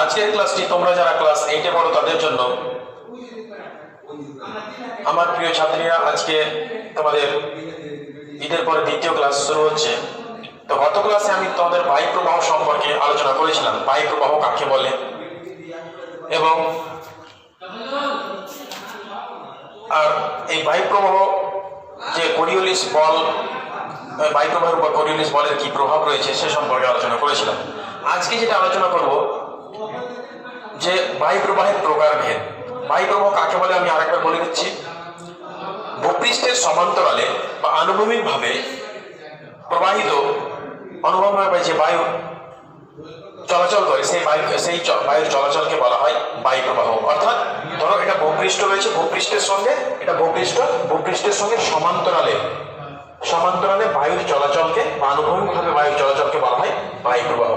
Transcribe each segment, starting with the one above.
আজকের ক্লাসটি তোমরা যারা ক্লাস 8-এ পড়ো তাদের জন্য। আমার প্রিয় ছাত্রীরা, আজকে তোমাদের ঈদের পরে দ্বিতীয় ক্লাস শুরু হচ্ছে। তো গত ক্লাসে আমি তোমাদের বায়ু প্রবাহ সম্পর্কে আলোচনা করেছিলাম, বায়ু প্রবাহ কাকে বলে, এবং আর এই বায়ু প্রবাহ যে কোরিওলিস বল, বায়ু প্রবাহের উপর কোরিওলিস বলের কি প্রভাব রয়েছে সে সম্পর্কে আলোচনা করেছিলাম। আজকে যেটা আলোচনা করব যে বায়ু প্রবাহের প্রকারভেদ। বায়ু প্রবাহ কাকে বলে আমি আরেকবার বলে দিচ্ছি। ভূপৃষ্ঠের সমান্তরালে বা আনুভূমিকভাবে প্রবাহিত, অনুভূমিকভাবে যে বায়ু চলাচল করে সেই বায়ুর চলাচলকে বলা হয় বায়ু প্রবাহ। অর্থাৎ ধরো এটা ভূপৃষ্ঠ রয়েছে, ভূপৃষ্ঠের সঙ্গে সমান্তরালে বায়ুর চলাচলকে বা আনুভূমিকভাবে বায়ুর চলাচলকে বলা হয় বায়ু প্রবাহ।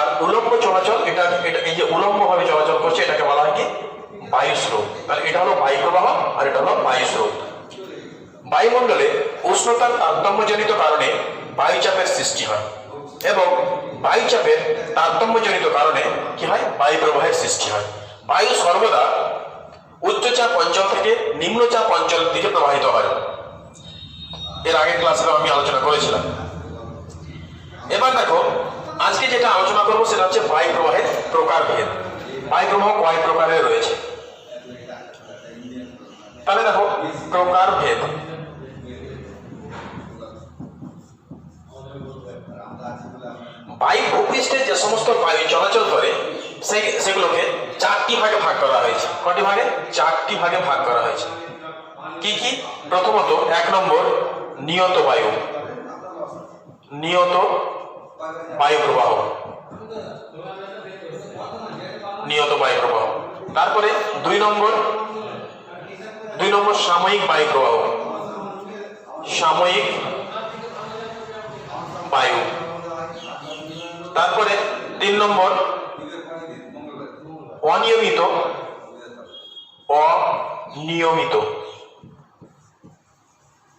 আর উলম্ব চলাচল, এটা এই যে উলম্বভাবে চলাচল করছে এটাকে বলা হয় কি বায়ু স্রোত। তাহলে এটা হলো বায়ু প্রবাহ আর এটা হলো বায়ু স্রোত। বায়ুমণ্ডলে উষ্ণতার তারতম্যজনিত কারণে বায়ুচাপের সৃষ্টি হয় এবং বায়ুচাপের তারতম্যজনিত কারণে কি হয়, বায়ু প্রবাহের সৃষ্টি হয়। বায়ু সর্বদা উচ্চচাপ অঞ্চল থেকে নিম্নচাপ অঞ্চলের দিকে প্রবাহিত হয়। এর আগের ক্লাসে আমি আলোচনা করেছিলাম। এবার দেখো, আজকে যেটা আলোচনা করবো সেটা হচ্ছে বায়ু প্রবাহের প্রকারভেদ। বায়ু প্রবাহ কয় প্রকারের রয়েছে। তাহলে দেখো, প্রকারভেদ। বায়ু ভূপৃষ্ঠে যে সমস্ত বায়ু চলাচল করে সেগুলোকে চারটি ভাগে ভাগ করা হয়েছে। কটি ভাগে? চারটি ভাগে ভাগ করা হয়েছে। কি কি? প্রথমত 1 নম্বর নিয়ত বায়ু, নিয়ত বায়ু প্রবাহ, নিয়ত বায়ু প্রবাহ। তারপরে 2 নম্বর সাময়িক বায়ু প্রবাহ, সাময়িক বায়ু। তারপরে 3 নম্বর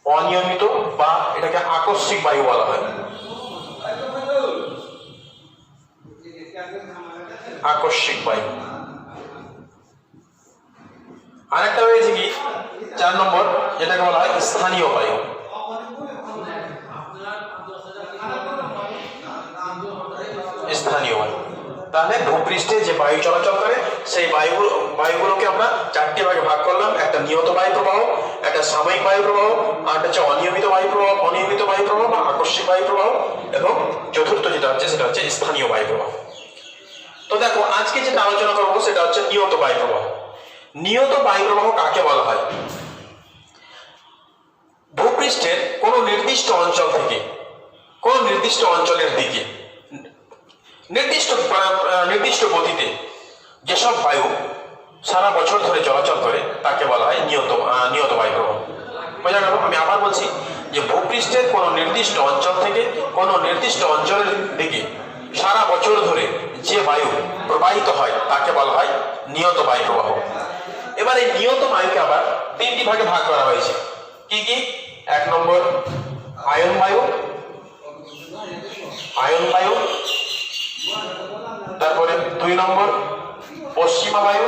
অনিয়মিত বা এটাকে আকস্মিক বায়ু বলা হয়, আকস্মিক বায়ু। আরেকটা রয়েছে কি 4 নম্বর, যেটাকে বলা হয় স্থানীয় বায়ু। স্থানীয় বায়ু। তাহলে ভূপৃষ্ঠে যে বায়ু চলাচল করে সেই বায়ুগুলোকে আমরা চারটি ভাগে ভাগ করলাম। একটা নিয়ত বায়ু প্রবাহ, একটা সাময়িক বায়ু প্রবাহ, আর হচ্ছে অনিয়মিত বায়ু প্রবাহ বা আকস্মিক বায়ু প্রবাহ, এবং চতুর্থ যেটা হচ্ছে সেটা হচ্ছে স্থানীয় বায়ু প্রবাহ। তো দেখো, আজকে যেটা আলোচনা করবো সেটা হচ্ছে নিয়ত বায়ু প্রবাহ। নিয়ত বায়ু প্রবাহ কাকে বলা হয়? ভূপৃষ্ঠের কোনো নির্দিষ্ট অঞ্চল থেকে কোনো নির্দিষ্ট অঞ্চলের দিকে নির্দিষ্ট গতিতে যেসব বায়ু সারা বছর ধরে চলাচল করে তাকে বলা হয় নিয়ত বায়ু প্রবাহ। বোঝা গেল? আমি আবার বলছি যে ভূপৃষ্ঠের কোনো নির্দিষ্ট অঞ্চল থেকে কোনো নির্দিষ্ট অঞ্চলের দিকে সারা বছর ধরে যে বায়ু প্রবাহিত হয় তাকে বলা হয় নিয়ত বায়ু প্রবাহ। এবার এই নিয়ত বায়ুকে আবার 3টি ভাগে ভাগ করা হয়েছে। কি কি? 1 নম্বর আয়ন বায়ু, তারপরে 2 নম্বর পশ্চিমা বায়ু,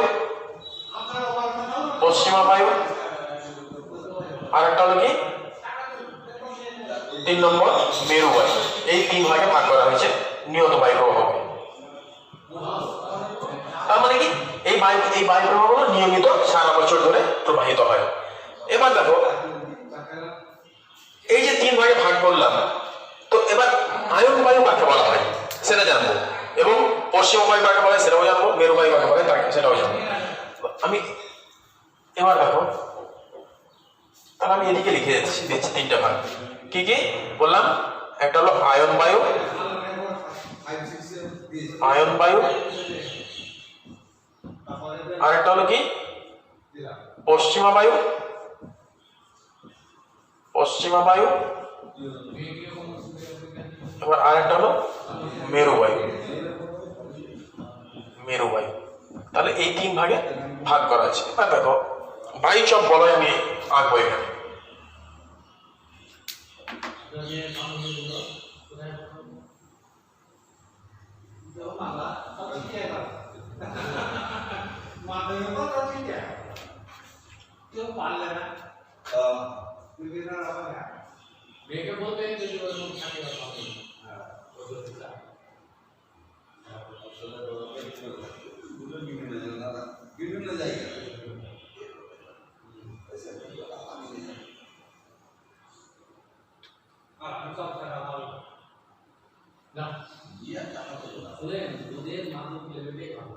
আর একটা হলো কি 3 নম্বর মেরু বায়ু। এই 3 ভাগে ভাগ করা হয়েছে নিয়ত বায়ু প্রবাহ। তার মানে কি, এই বায়ু প্রবাহগুলো নিয়মিত সারা বছর ধরে প্রবাহিত হয়। এবার দেখো, এই যে 3 ভাগে ভাগ করলাম, তো এবার আয়ন বায়ু কাকে বলা হয় সেটা জানবো, এবং পশ্চিমা বায়ু কাকে বলে সেটাও জানবো, মেরু বায়ু কাকে বলে সেটাও জানবো। আমি এবার দেখো, তাহলে আমি এদিকে লিখে দিচ্ছি 3টা ভাগ। কি কি বললাম? একটা হলো আয়ন বায়ু, আর একটা হলো কি পশ্চিমা বায়ু, এবার আর একটা হলো মেরু বায়ু। তাহলে এই 3 ভাগে ভাগ করা আছে। এবার দেখো, বায়ুচাপ বলয় আমি আঁকবো এখানে। মেয়েকে বলতে যদি ওরকম থাকে বা থাকে বিভিন্ন জায়গায় না শুনেন দুধের মাদক লেভেলে খাবো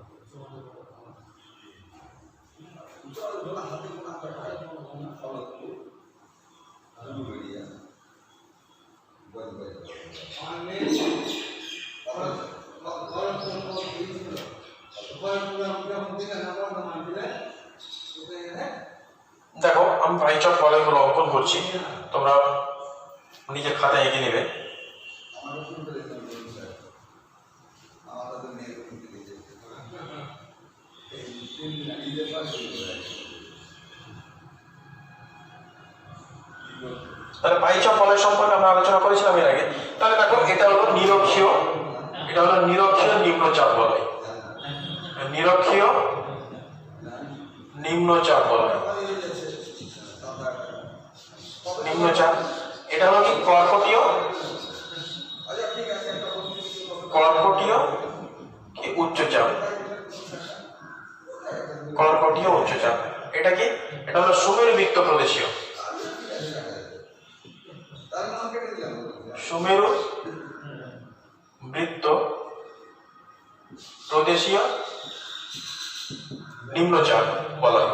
দেখো আমি ভাইচক বলয়গুলো অঙ্কন করছি, তোমরা নিজের খাতায় এঁকে নেবে। তাহলে ভাইচক বলয় সম্পর্কে আমরা আলোচনা করেছিলাম এর আগে। তাহলে দেখো এটা হলো নিরক্ষীয়, এটা হলো নিরক্ষীয় নিম্নচাপ বলয়, নিরক্ষীয় নিম্নচাপ বলয়, নিম্নচাপ। এটা হলো কি কর্কটীয়, কর্কটীয় কি উচ্চচাপ, কর্কটীয় উচ্চচাপ। এটা কি? এটা হলো সুমেরু বৃত্ত প্রদেশীয়, সুমেরু বৃত্ত প্রদেশীয় নিম্নচাপ বলয়,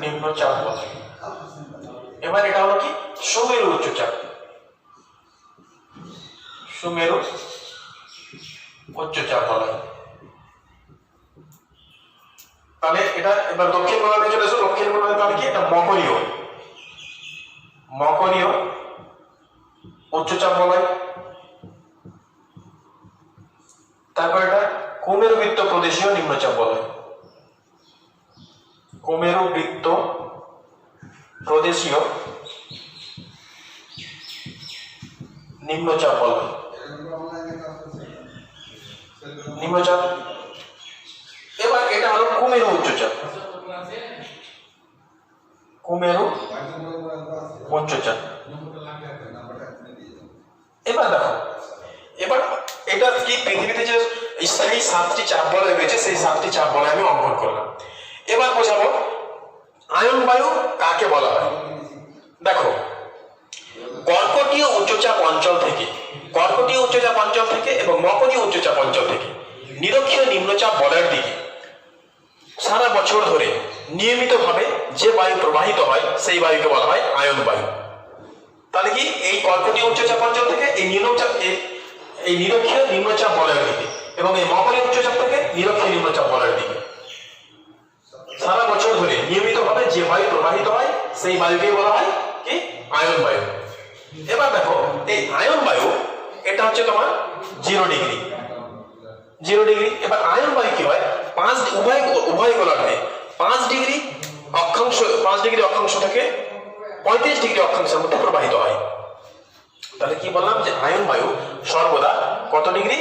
নিম্নচাপ বলয়। এবার এটা হলো কি সুমেরু উচ্চচাপ, সুমেরু উচ্চচাপ বলয়। তাহলে এটা এবার দক্ষিণ গোলার্ধে চলে এসো। দক্ষিণ গোলার্ধে তাহলে কি এটা মকরীয়, মকরীয় উচ্চচাপ বলয়। তারপর এটা কুমেরু বৃত্ত প্রদেশীয় নিম্নচাপ বলয়, কুমেরু বৃত্ত প্রদেশীয় নিম্নচাপ বলয়, নিম্নচাপ। এবার এটা হলো কুমেরু উচ্চচাপ, কুমেরু উচ্চচাপ। এবার দেখো, এবার এটা কি পৃথিবীতে যে স্থায়ী 7টি চাপ বলয় রয়েছে, সেই 7টি চাপ বলয় আমি অঙ্কন করলাম। এবার বোঝাবো আয়ন বায়ু কাকে বলা হয়। দেখো কর্কটীয় উচ্চচাপ অঞ্চল থেকে, কর্কটীয় উচ্চচাপ অঞ্চল থেকে এবং মকরীয় উচ্চচাপ অঞ্চল থেকে নিরক্ষীয় নিম্নচাপ বলয়ের দিকে সারা বছর ধরে নিয়মিতভাবে যে বায়ু প্রবাহিত হয় সেই বায়ুকে বলা হয় আয়ন বায়ু। তাহলে কি এই কর্কটীয় উচ্চচাপ অঞ্চল থেকে এই নিরক্ষীয় নিম্নচাপ বলয়ের দিকে এবং এই মকরীয় উচ্চচাপ থেকে নিরক্ষীয় নিম্নচাপ বলয়ের দিকে সারা বছর ধরে নিয়মিতভাবে যে বায়ু প্রবাহিত হয় সেই বায়ুকে বলা হয় কি আয়ন বায়ু। এবার দেখো এই আয়ন বায়ু এটা হচ্ছে তোমার 0 ডিগ্রি, 0 ডিগ্রি। এবার আয়ন বায়ু কি হয়, উভয় গোলার্ধে 5 ডিগ্রি অক্ষাংশ থেকে 35 ডিগ্রি অক্ষাংশের মধ্যে প্রবাহিত হয়। তাহলে কি বললাম যে আয়ন বায়ু সর্বদা কত ডিগ্রি,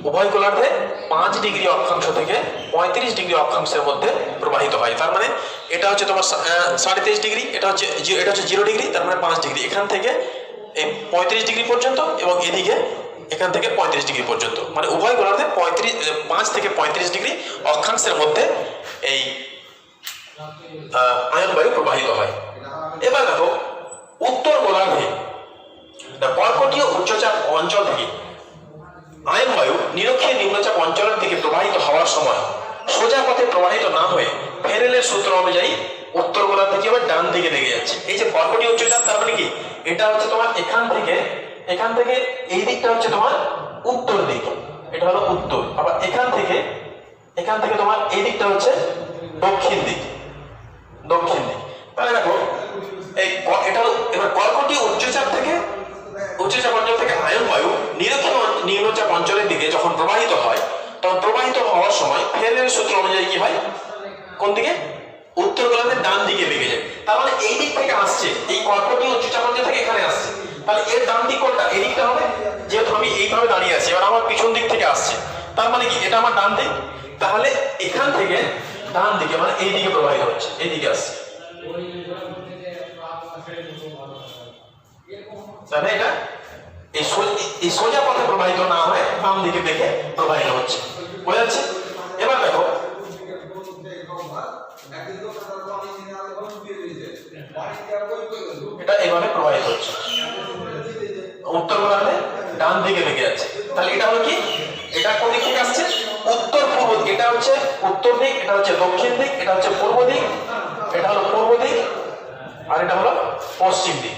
উভয় গোলার্ধে 5 ডিগ্রি অক্ষাংশ থেকে 35 ডিগ্রি অক্ষাংশের মধ্যে প্রবাহিত হয়। তার মানে এটা হচ্ছে তোমার 23.5 ডিগ্রি, এটা হচ্ছে 0 ডিগ্রি, তার মানে 5 ডিগ্রি এখান থেকে এই 35 ডিগ্রি পর্যন্ত এবং এদিকে এখান থেকে 35 ডিগ্রি পর্যন্ত, মানে উভয় গোলার্ধে 5 থেকে 35 ডিগ্রি অক্ষাংশের মধ্যে এই আয়ন বায়ু প্রবাহিত হয়। এবার দেখো উত্তর গোলার্ধে কর্কটীয় উচ্চচাপ অঞ্চল থেকে আয়ন বায়ু নিরক্ষীয় নিম্নচাপ অঞ্চলের দিকে প্রবাহিত হওয়ার সময় সোজা পথে প্রবাহিত না হয়ে ফেরেলের সূত্র অনুযায়ী উত্তর গোলার্ধে কি হবে, ডান দিকে লেগে যাচ্ছে। এই যে কর্কটীয় উচ্চচাপ তার মানে কি এটা হচ্ছে তোমার এখান থেকে এই দিকটা হচ্ছে তোমার উত্তর দিক, এটা হলো উত্তর। আবার এখান থেকে তোমার এই দিকটা হচ্ছে দক্ষিণ দিক, দক্ষিণ দিক। তাহলে দেখো এই এটা এবার কর্কটীয় উচ্চচাপ অঞ্চল থেকে আয়ন বায়ু নিরক্ষীয় নিম্নচাপ অঞ্চলের দিকে যখন প্রবাহিত হয়, তখন প্রবাহিত হওয়ার সময় ফেরেলের সূত্র অনুযায়ী কি হয়, কোন দিকে, উত্তর গোলার্ধের ডান দিকে লেগে যায়। তার মানে এই দিক থেকে আসছে, এই কর্কটীয় উচ্চচাপ অঞ্চল থেকে এখানে আসছে, তাহলে এর ডান দিক কোনটা, এই দিকটা হবে। যেহেতু আমি এইভাবে দাঁড়িয়ে আছি, এবার আমার পিছন দিক থেকে আসছে, তার মানে কি এটা আমার ডান দিক। তাহলে এখান থেকে ডান দিকে মানে এই দিকে প্রবাহিত হচ্ছে, এই দিকে আসছে। তাহলে এটা এই সোজা পথে প্রবাহিত না হয়ে বাম দিকে দেখে প্রবাহিত হচ্ছে, বোঝা যাচ্ছে? এবার দেখো এটা এইভাবে প্রবাহিত হচ্ছে, উত্তর গোলার্ধে ডান দিকে লেগে যাচ্ছে। তাহলে এটা হলো কি, এটা কোন দিক থেকে আসছে? উত্তর পূর্ব। এটা হচ্ছে উত্তর দিক, এটা হচ্ছে দক্ষিণ দিক, এটা হচ্ছে পূর্ব দিক, এটা হলো পূর্ব দিক, আর এটা হলো পশ্চিম দিক।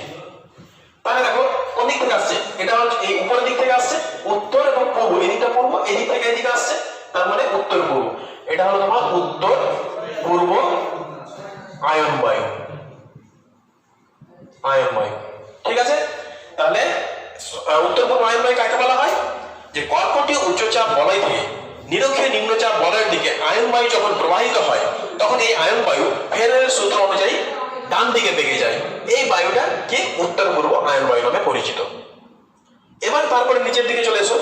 তাহলে দেখো কোন দিক থেকে আসছে? এটা হচ্ছে এই উপরের দিক থেকে আসছে, উত্তর এবং পূর্ব, এদিকটা পূর্ব, এদিক থেকে এদিকে আসছে, তার মানে উত্তর পূর্ব। এটা হলো তোমার উত্তর পূর্ব আয়ন বায়ু, আয়ন বায়ু। ঠিক আছে? তাহলে উত্তর পূর্ব আয়ন বায়ু কাকে বলা হয়? যে কর্কটীয় উচ্চচাপ বলয় থেকে নিরক্ষীয় নিম্নচাপ বলয়ের দিকে আয়ন বায়ু যখন প্রবাহিত হয়, তখন এই আয়ন বায়ু ফেরেলের সূত্র অনুযায়ী ডান দিকে বেগে যায়। এই বায়ুটা কি উত্তর পূর্ব আয়ন বায়ু নামে পরিচিত। এবার তারপরে নিচের দিকে চলে এসো।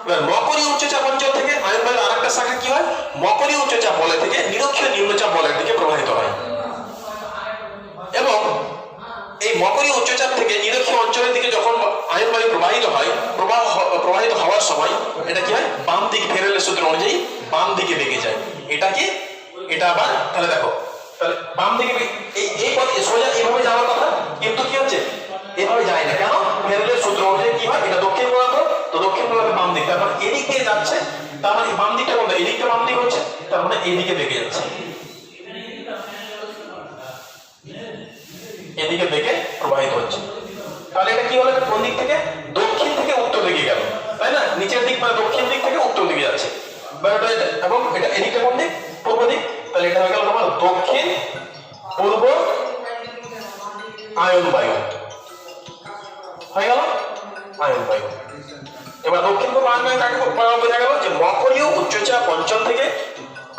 এবার মকরীয় উচ্চচাপ অঞ্চল থেকে আয়ন বায়ুর আরেকটা শাখা কি হয়? মকরীয় উচ্চচাপ বলয় থেকে নিরক্ষীয় নিম্নচাপ বলয়ের দিকে প্রবাহিত হয়। এবং এই মকরীয় উচ্চচাপ থেকে নিরক্ষীয় অঞ্চলের দিকে যখন আয়ন বায়ু প্রবাহিত হয়, প্রবাহিত হওয়ার সময় এটা কি হয়? বাম দিক ফেরেলের সূত্র অনুযায়ী বাম দিকে বেগে যায়। এটা কি? এটা আবার তাহলে দেখো, তাহলে বাম দিকে এই পথ সোজা এইভাবে যাওয়ার কথা, কিন্তু কি হচ্ছে? এভাবে যায় না। কেন? ফেরেলের সূত্র অনুযায়ী কি হয়? এটা দক্ষিণ গোলার্ধ, তো দক্ষিণ গোলার্ধে বাম দিক, তার মানে এদিক দিয়ে যাচ্ছে, তার মানে বাম দিকটা কোনটা? এদিকটা বাম দিক হচ্ছে, তার মানে এইদিকে বেগে যাচ্ছে, এদিকে বেগে প্রবাহিত হচ্ছে। তাহলে এটা কি হলো? কোন দিক থেকে? দক্ষিণ থেকে উত্তর দিকে গেল, তাই না? নিচের দিক মানে দক্ষিণ দিক থেকে উত্তর দিকে যাচ্ছে, এবং এটা এদিকটা কোন দিক? পূর্ব দিক। তাহলে এটা হয়ে গেল তোমার দক্ষিণ পূর্ব আয়ন বায়ু, হয়ে গেল আয়ন বায়ু। এবার দক্ষিণ পূর্ব আয়ন বায়ু কাকে বোঝা গেল? যে মকরীয় উচ্চচাপ অঞ্চল থেকে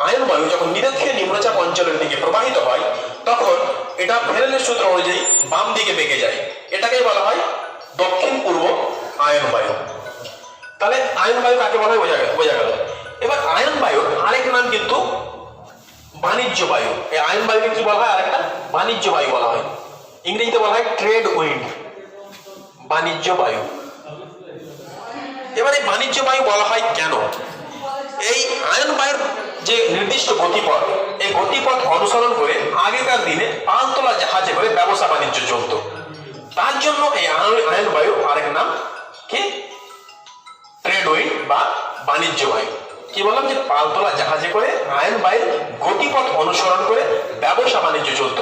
আয়ন বায়ু যখন নিরক্ষীয় নিম্নচাপ অঞ্চলের দিকে প্রবাহিত হয়, তখন এটা ফেরেলের সূত্র অনুযায়ী বাম দিকে বেগে যায়। এটাকেই বলা হয় দক্ষিণ পূর্ব আয়ন বায়ু। তাহলে আয়ন বায়ু কাকে বলা হয় বোঝা গেল। এবার আয়ন বায়ুর আরেক নাম কিন্তু বাণিজ্য বায়ু। এই আয়ন বায়ুকে কি বলা হয়? আরেকটা বাণিজ্য বায়ু বলা হয়, ইংরেজিতে বলা হয় ট্রেড উইন্ড, বাণিজ্য বায়ু। এবার এই বাণিজ্য বায়ু বলা হয় কেন? এই আয়ন বায়ুর যে নির্দিষ্ট গতিপথ, এই গতিপথ অনুসরণ করে আগেকার দিনে পালতোলা জাহাজে করে ব্যবসা বাণিজ্য চলত। তার জন্য এই আয়ন বায়ুর আরেক নাম কি? ট্রেড উইন্ড বা বাণিজ্য বায়ু। কি বললাম? যে পালতোলা জাহাজে করে আয়ন বায়ুর গতিপথ অনুসরণ করে ব্যবসা বাণিজ্য চলত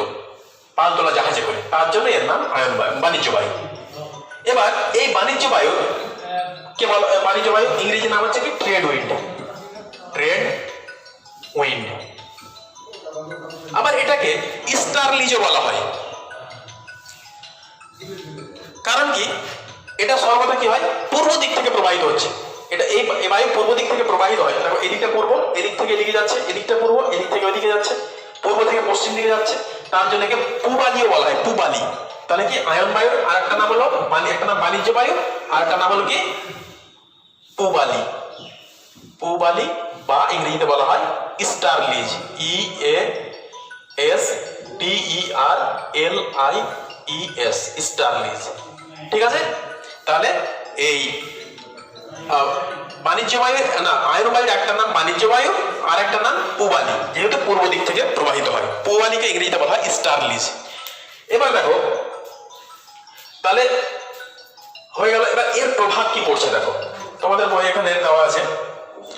পালতোলা জাহাজে করে, তার জন্য এর নাম আয়ন বায়ু, বাণিজ্য বায়ু। এবার এই বাণিজ্য বায়ু কে বলা? বাণিজ্য বায়ু ইংরেজি নাম হচ্ছে কি? Trade wind, trade wind. আবার এটাকে স্টারলিজও বলা হয়। কারণ কি? এটা সর্বদা কি হয়? পূর্ব দিক থেকে প্রবাহিত হচ্ছে। এটা এই বায়ু পূর্ব দিক থেকে প্রবাহিত হয়। দেখো এদিকটা পূর্ব, এদিক থেকে এদিকে যাচ্ছে, এদিকটা পূর্ব, এদিক থেকে ওইদিকে যাচ্ছে, পূর্ব থেকে পশ্চিম দিকে যাচ্ছে, তার জন্য একে পূবালিও বলা হয়, পূবালি। তাহলে কি আয়ন বায়ুর আরেকটা নাম হলো, একটা নাম বাণিজ্য বায়ু, আরেকটা নাম হলো কি? পূবালি, পূবালি, বা ইংরেজিতে বলা হয় স্টারলিজ, STERLIES, স্টারলিজ। ঠিক আছে? তাহলে এই বাণিজ্য বায়ু না, আয়ন বায়ুর একটা নাম বাণিজ্য বায়ু, আর একটা নাম পূবালি, যেহেতু পূর্ব দিক থেকে প্রবাহিত হয়। পূবালিকে ইংরেজিতে বলা হয় স্টারলিজ। এবার দেখো, তাহলে হয়ে গেল। এবার এর প্রভাব কি পড়ছে দেখো, তোমাদের বই এখানে দেওয়া আছে,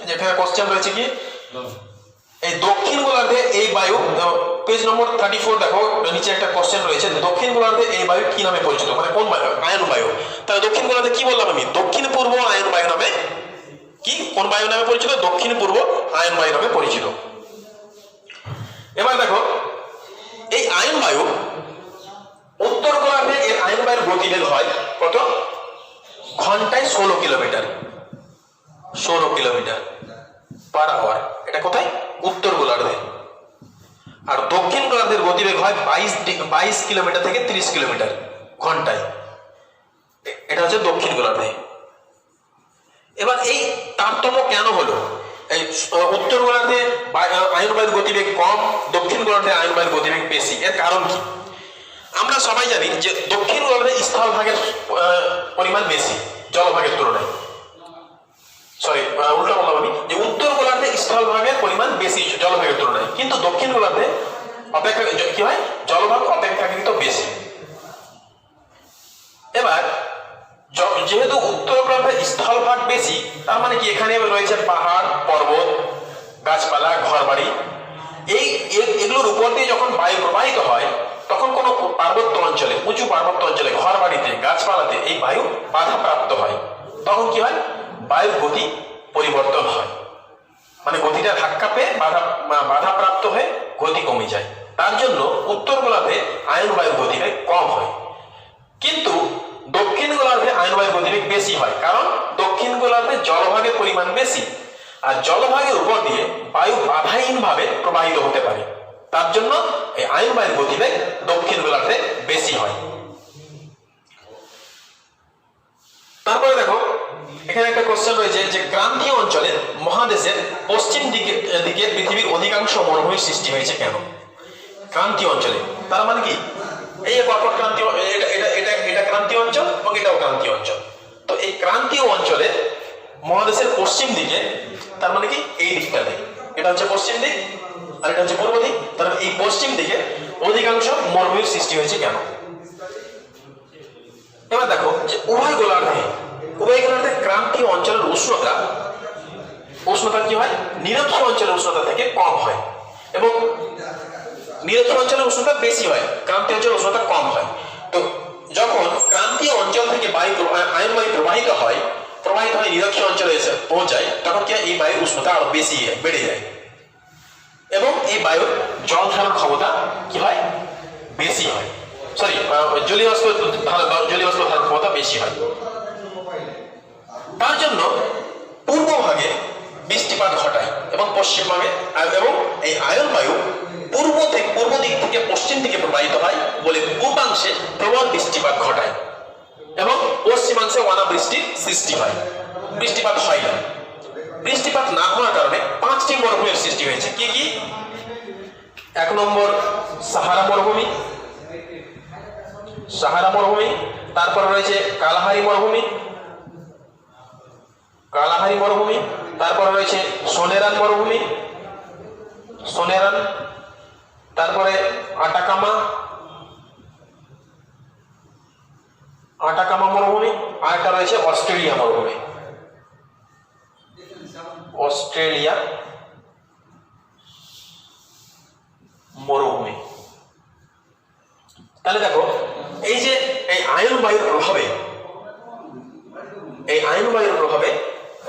যেখানে কোশ্চেন রয়েছে কি? এই দক্ষিণ গোলার্ধে এই বায়ু, পেজ নম্বর 34 দেখো, নিচে একটা কোশ্চেন রয়েছে, দক্ষিণ গোলার্ধে এই বায়ু কি নামে পরিচিত? মানে কোন বায়ু? আয়ন বায়ু। তাহলে দক্ষিণ গোলার্ধে কি বললাম আমি? দক্ষিণ পূর্ব আয়ন বায়ু নামে কি? কোন বায়ু নামে পরিচিত? দক্ষিণ পূর্ব আয়ন বায়ু নামে পরিচিত। এবার দেখো, এই আয়ন বায়ু উত্তর গোলার্ধে এর আয়ন বায়ুর গতিবেগ হয় কত? ঘন্টায় 16 কিলোমিটার, 16 কিলোমিটার পার আওয়ার। এটা কোথায়? উত্তর গোলার্ধে। আর দক্ষিণ গোলার্ধের গতিবেগ হয় 22 কিলোমিটার থেকে 30 কিলোমিটার ঘন্টায়। এটা হচ্ছে দক্ষিণ গোলার্ধে। এবার এই তারতম্য কেন হলো? এই উত্তর গোলার্ধে আয়ন বায়ুর গতিবেগ কম, দক্ষিণ গোলার্ধে আয়ন বায়ুর গতিবেগ বেশি। এর কারণ কি? আমরা সবাই জানি যে দক্ষিণ গোলার্ধে স্থলভাগের পরিমাণ বেশি জলভাগের তুলনায়। সরি, উল্টা বললাম আমি, যে উত্তর গোলার্ধে স্থলভাগের পরিমাণ বেশি জলভাগের তুলনায়, কিন্তু দক্ষিণ গোলার্ধে অপেক্ষা কি হয়, জলভাগ অপেক্ষাকৃত বেশি। এবার যেহেতু উত্তর গোলার্ধে স্থলভাগ বেশি, তার মানে কি এখানে রয়েছে পাহাড়, পর্বত, গাছপালা, ঘরবাড়ি। এগুলোর উপর দিয়ে যখন বায়ু প্রবাহিত হয়, তখন কোনো পার্বত্য অঞ্চলে, উঁচু পার্বত্য অঞ্চলে, ঘরবাড়িতে, গাছপালাতে এই বায়ু বাধাপ্রাপ্ত হয়। তখন কি হয়, বায়ুর গতি পরিবর্তন হয়, মানে গতিটা ধাক্কা পেয়ে বাধাপ্রাপ্ত হয়ে গতি কমে যায়। তার জন্য উত্তর গোলার্ধে আয়ন বায়ুর গতিবেগ কম হয়, কিন্তু দক্ষিণ গোলার্ধে আয়ন বায়ুর গতিবেগ বেশি হয়, কারণ দক্ষিণ গোলার্ধে জলভাগের পরিমাণ বেশি, আর জলভাগের উপর দিয়ে বায়ু বাধাহীনভাবে প্রবাহিত হতে পারে। তার জন্য এই আয়ন বায়ুর গতিবেগ দক্ষিণ গোলার্ধে বেশি হয়। তারপরে দেখো, এখানে একটা কোশ্চেন রয়েছে যে ক্রান্তীয় অঞ্চলে মহাদেশের পশ্চিম দিকে পৃথিবীর অধিকাংশ মরুভূমির সৃষ্টি হয়েছে কেন? ক্রান্তীয় অঞ্চলে, তার মানে কি, এই কর্কট ক্রান্তীয়, এটা ক্রান্তীয় অঞ্চল এবং এটাও ক্রান্তীয় অঞ্চল। তো এই ক্রান্তীয় অঞ্চলে মহাদেশের পশ্চিম দিকে, তার মানে কি এই দিকটাতে, এটা হচ্ছে পশ্চিম দিক আর এটা হচ্ছে পূর্ব দিক, তার এই পশ্চিম দিকে অধিকাংশ মরুভূমির সৃষ্টি হয়েছে কেন? এবার দেখো যে উভয় গোলার্ধে ক্রান্তীয় অঞ্চলের উষ্ণতা কি হয়, নিরক্ষীয় অঞ্চলের উষ্ণতা থেকে কম হয়, এবং নিরক্ষীয় অঞ্চলের উষ্ণতা বেশি হয়, ক্রান্তীয় অঞ্চলের উষ্ণতা কম হয়। তো যখন ক্রান্তীয় অঞ্চল থেকে আয়ন বায়ু প্রবাহিত হয় নিরক্ষীয় অঞ্চলে এসে পৌঁছায়, তখন কি এই বায়ুর উষ্ণতা আরো বেশি বেড়ে যায়, এবং এই বায়ুর জল ধারণ ক্ষমতা কি হয়, বেশি হয়। সরি, জলীয় বাষ্প ধারণ ক্ষমতা বেশি হয়। তার জন্য পূর্ব ভাগে বৃষ্টিপাত ঘটায় এবং পশ্চিম ভাগে, এবং এই আয়ন বায়ু পূর্ব দিক থেকে পশ্চিম দিকে প্রবাহিত হয় বলে পূর্বাংশে প্রবল বৃষ্টিপাত ঘটায় এবং পশ্চিমাংশে অনাবৃষ্টির সৃষ্টি হয়, বৃষ্টিপাত হয় না। বৃষ্টিপাত না হওয়ার কারণে 5টি মরুভূমির সৃষ্টি হয়েছে। কি কি? 1 নম্বর সাহারা মরুভূমি, তারপর রয়েছে কালাহারি মরুভূমি, তারপর রয়েছে সোনেরান মরুভূমি, তারপরে আটাকামা মরুভূমি, আর একটা রয়েছে অস্ট্রেলিয়া মরুভূমি। তাহলে দেখো, এই যে এই আয়ন বায়ুর প্রভাবে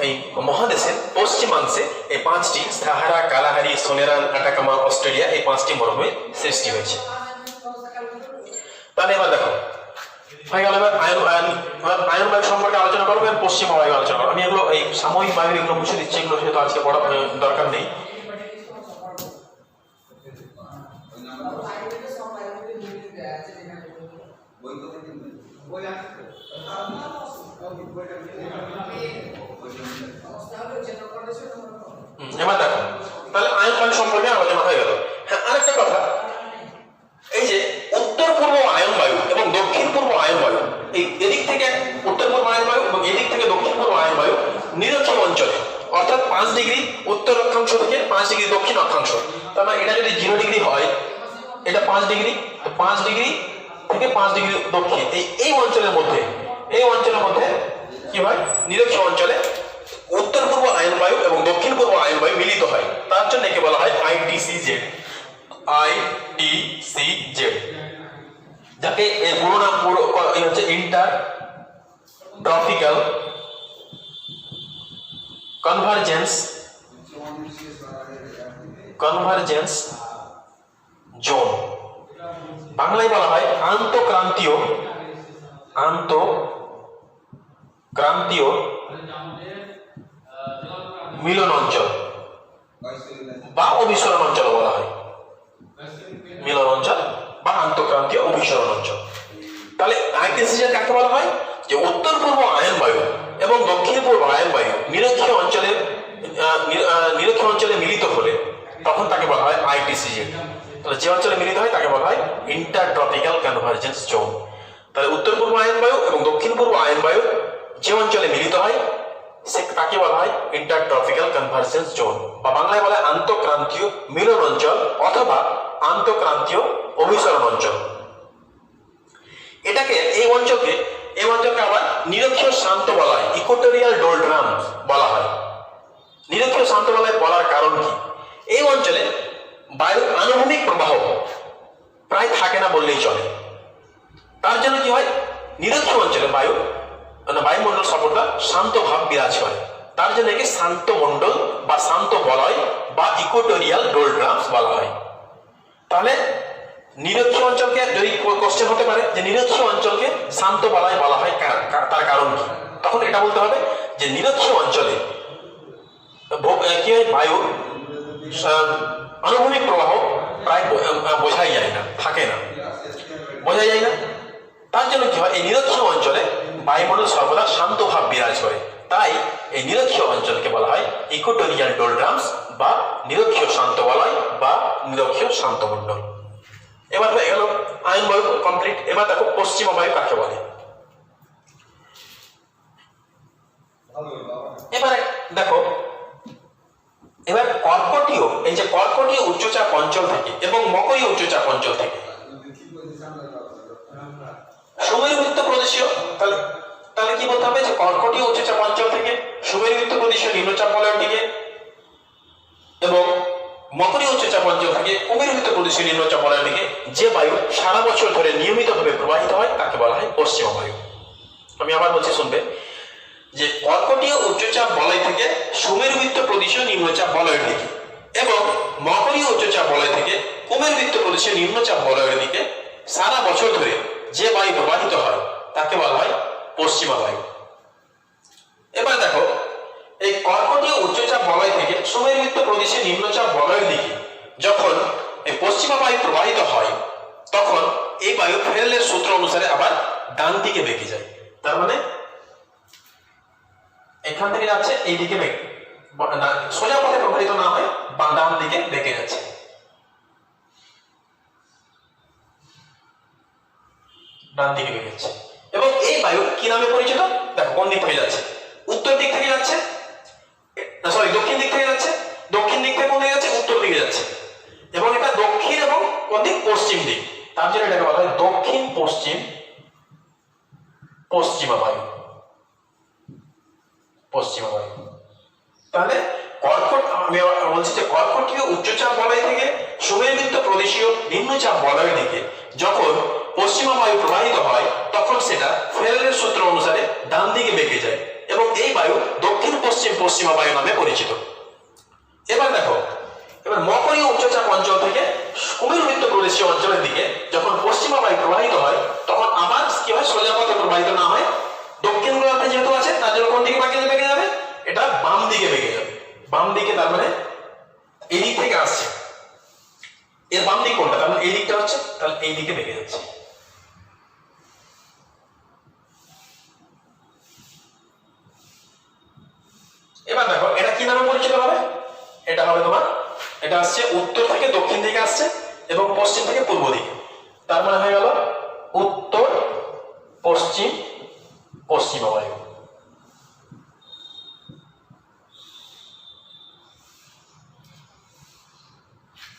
এই মহাদেশের পশ্চিমাংশে এই 5টি সাহারা, কালাহারি, সোনেরান, আটাকামা, অস্ট্রেলিয়া, এই 5টি মরুভূমি সৃষ্টি হয়েছে। তাহলে এবার দেখো হয়ে গেল। এবার আয়ন বায়ু সম্পর্কে আলোচনা করবো, পশ্চিম বায়ু আলোচনা করবো। আমি এগুলো এই সাময়িক বায়ু এগুলো মুছে দিচ্ছি, এগুলো সেহেতু আজকে পড়া দরকার নেই। এবার দেখো, তাহলে আয়ন বায়ু সম্পর্কে আলোচনা হয়ে গেল। হ্যাঁ, আরেকটা কথা, এই যে উত্তর পূর্ব আয়ন বায়ু এবং দক্ষিণ পূর্ব আয়ন বায়ু, এদিক থেকে উত্তর পূর্ব আয়ন বায়ু এবং এদিক থেকে দক্ষিণ পূর্ব আয়ন বায়ু নিরক্ষীয় অঞ্চলে, অর্থাৎ 5 ডিগ্রি উত্তর অক্ষাংশ থেকে 5 ডিগ্রি দক্ষিণ অক্ষাংশ, তার মানে এটা যদি 0 ডিগ্রি হয়, এটা 5 ডিগ্রি, তো 5 ডিগ্রি থেকে 5 ডিগ্রি দক্ষিণ, এই অঞ্চলের মধ্যে কি হয়, নিরক্ষীয় অঞ্চলে উত্তর পূর্ব আয়ন বায়ু এবং দক্ষিণ পূর্ব আয়ন বায়ু মিলিত হয়। তার জন্য একে বলা হয় ITCZ, যাকে এর পুরো নাম হচ্ছে ইন্টার ট্রপিক্যাল কনভারজেন্স জোন। বাংলায় বলা হয় আন্তঃক্রান্তীয় মিলন অঞ্চল বা অভিসরণ অঞ্চল বলা হয়, মিলন অঞ্চল বা আন্তঃক্রান্তীয় অভিসরণ অঞ্চল। তাহলে ITCZ কাকে বলা হয়? যে উত্তর পূর্ব আয়ন বায়ু এবং দক্ষিণ পূর্ব আয়ন বায়ু নিরক্ষীয় অঞ্চলে মিলিত হলে তখন তাকে বলা হয় ITCZ। তাহলে যে অঞ্চলে মিলিত হয় তাকে বলা হয় ইন্টারট্রপিক্যাল কনভারজেন্স জোন। তাহলে উত্তর পূর্ব আয়ন বায়ু এবং দক্ষিণ পূর্ব আয়ন বায়ু যে অঞ্চলে মিলিত হয় সে তাকে বলা হয় ইন্টারট্রপিক্যাল কনভার্জেন্স জোন, বা বাংলায় বলা হয় আন্তঃক্রান্তীয় মিলন অঞ্চল অথবা আন্তঃক্রান্তীয় অভিসরণ অঞ্চল। এই অঞ্চলকে আবার নিরক্ষীয় শান্ত বলয় ইকুয়েটোরিয়াল ডোলড্রাম বলা হয়। নিরক্ষীয় শান্ত বলয় বলার কারণ কি? এই অঞ্চলে বায়ুর আনুভূমিক প্রবাহ প্রায় থাকে না বললেই চলে। তার জন্য কি হয়, নিরক্ষীয় অঞ্চলে বায়ুমণ্ডল সর্বদা শান্ত ভাব বিরাজ করে। তার জন্য একে শান্ত মণ্ডল বা শান্ত বলয় বা ইকুয়েটোরিয়াল ডোলড্রামস বলা হয়। তাহলে নিরক্ষীয় অঞ্চলকে যদি কোশ্চেন হতে পারে যে নিরক্ষীয় অঞ্চলকে শান্ত বলয় বলা হয় তার কারণ কি, তখন এটা বলতে হবে যে নিরক্ষীয় অঞ্চলে কি হয়, বায়ুর আনুভূমিক প্রবাহ প্রায় বোঝাই যায় না, থাকে না, বোঝা যায় না। তার জন্য কি হয়, এই নিরক্ষীয় অঞ্চলে বায়ুমণ্ডল সর্বদা শান্ত ভাব বিরাজ করে। তাই এই নিরক্ষীয় অঞ্চলকে বলা হয় ইকুয়েটোরিয়াল ডোলড্রামস বা নিরক্ষীয় শান্ত বলয় বা নিরক্ষীয় শান্ত মণ্ডল। এবার হয়ে গেল আয়ন বায়ু কমপ্লিট। এবার দেখো পশ্চিমা বায়ু কাকে বলে। এবারে দেখো, এবার কর্কটীয় উচ্চচাপ অঞ্চল থেকে এবং মকরীয় উচ্চচাপ অঞ্চল থেকে সুমেরুবৃত্ত প্রদেশীয়, তাহলে কি বলতে হবে যে কর্কটীয় উচ্চচাপ অঞ্চল থেকে সুমেরুবৃত্ত প্রদেশীয় নিম্নচাপ বলয়ের দিকে এবং মকরীয় উচ্চচাপ অঞ্চল থেকে কুমেরুবৃত্ত প্রদেশীয় নিম্নচাপ বলয়ের দিকে যে বায়ু সারা বছর ধরে নিয়মিতভাবে প্রবাহিত হয় তাকে বলা হয় পশ্চিমা বায়ু। আমি আবার বলছি, শুনবে যে কর্কটীয় উচ্চচাপ বলয় থেকে সুমেরুবৃত্ত প্রদেশীয় নিম্নচাপ বলয়ের দিকে এবং মকরীয় উচ্চচাপ বলয় থেকে কুমেরুবৃত্ত প্রদেশীয় নিম্নচাপ বলয়ের দিকে সারা বছর ধরে যে বায়ু প্রবাহিত হয় তাকে বলা হয় পশ্চিমা বায়ু। এবার দেখো, এই কর্কটীয় উচ্চচাপ বলয় থেকে সুমেরুবৃত্ত প্রদেশীয় নিম্নচাপ বলয়ের দিকে যখন এই পশ্চিমা বায়ু প্রবাহিত হয় তখন এই বায়ু ফ্রেনেলের সূত্র অনুসারে আবার ডান দিকে বেঁকে যায়। তার মানে এখান থেকে যাচ্ছে এই দিকে সোজা পথে প্রবাহিত না হয় ডান দিকে বেঁকে যাচ্ছে। ডান দিকে বেঁকে যাচ্ছে এবং এই বায়ু কি নামে পরিচিত? দেখো কোন দিক থেকে যাচ্ছে, উত্তর দিক থেকে যাচ্ছে, দক্ষিণ দিক থেকে যাচ্ছে। দক্ষিণ দিক থেকে কোন দিকে যাচ্ছে? উত্তর দিকে যাচ্ছে। এবং এটা দক্ষিণ এবং কোন দিক? পশ্চিম দিক। তার জন্য এটাকে বলা হয় দক্ষিণ পশ্চিমা বায়ু। পশ্চিমা বায়ু। তাহলে আমি বলছি যে কর্কটীয় উচ্চচাপ বলয় থেকে সুমেরুবৃত্ত প্রদেশীয় নিম্নচাপ বলয়ের দিকে যখন পশ্চিমা বায়ু প্রবাহিত হয় তখন সেটা ফ্রেনেলের সূত্র অনুসারে ডান দিকে বেঁকে যায় এবং এই বায়ু দক্ষিণ পশ্চিমা বায়ু নামে পরিচিত। এবার দেখো, এবার মকরীয় উচ্চচাপ অঞ্চল থেকে কুমেরুবৃত্ত প্রদেশীয় অঞ্চলের দিকে যখন পশ্চিমা বায়ু প্রবাহিত হয় তখন আবার কি হয়, সোজা পথে প্রবাহিত না হয় দক্ষিণ গোলার্ধে যেহেতু আছে তার জন্য কোন দিকে বেঁকে যাবে? এটা বাম দিকে বেঁকে যাবে। বাম দিকে, তার মানে এই দিক থেকে আসছে, এর বাম দিক কোনটা? তার মানে এই দিকটা হচ্ছে, তাহলে এই দিকে বেঁকে যাচ্ছে। এবার দেখো, এটা কি নামে পরিচিত হবে? এটা হবে তোমার, এটা আসছে উত্তর থেকে দক্ষিণ দিকে আসছে এবং পশ্চিম থেকে পূর্ব দিকে। তার মানে হয়ে গেল উত্তর পশ্চিমা বায়ু।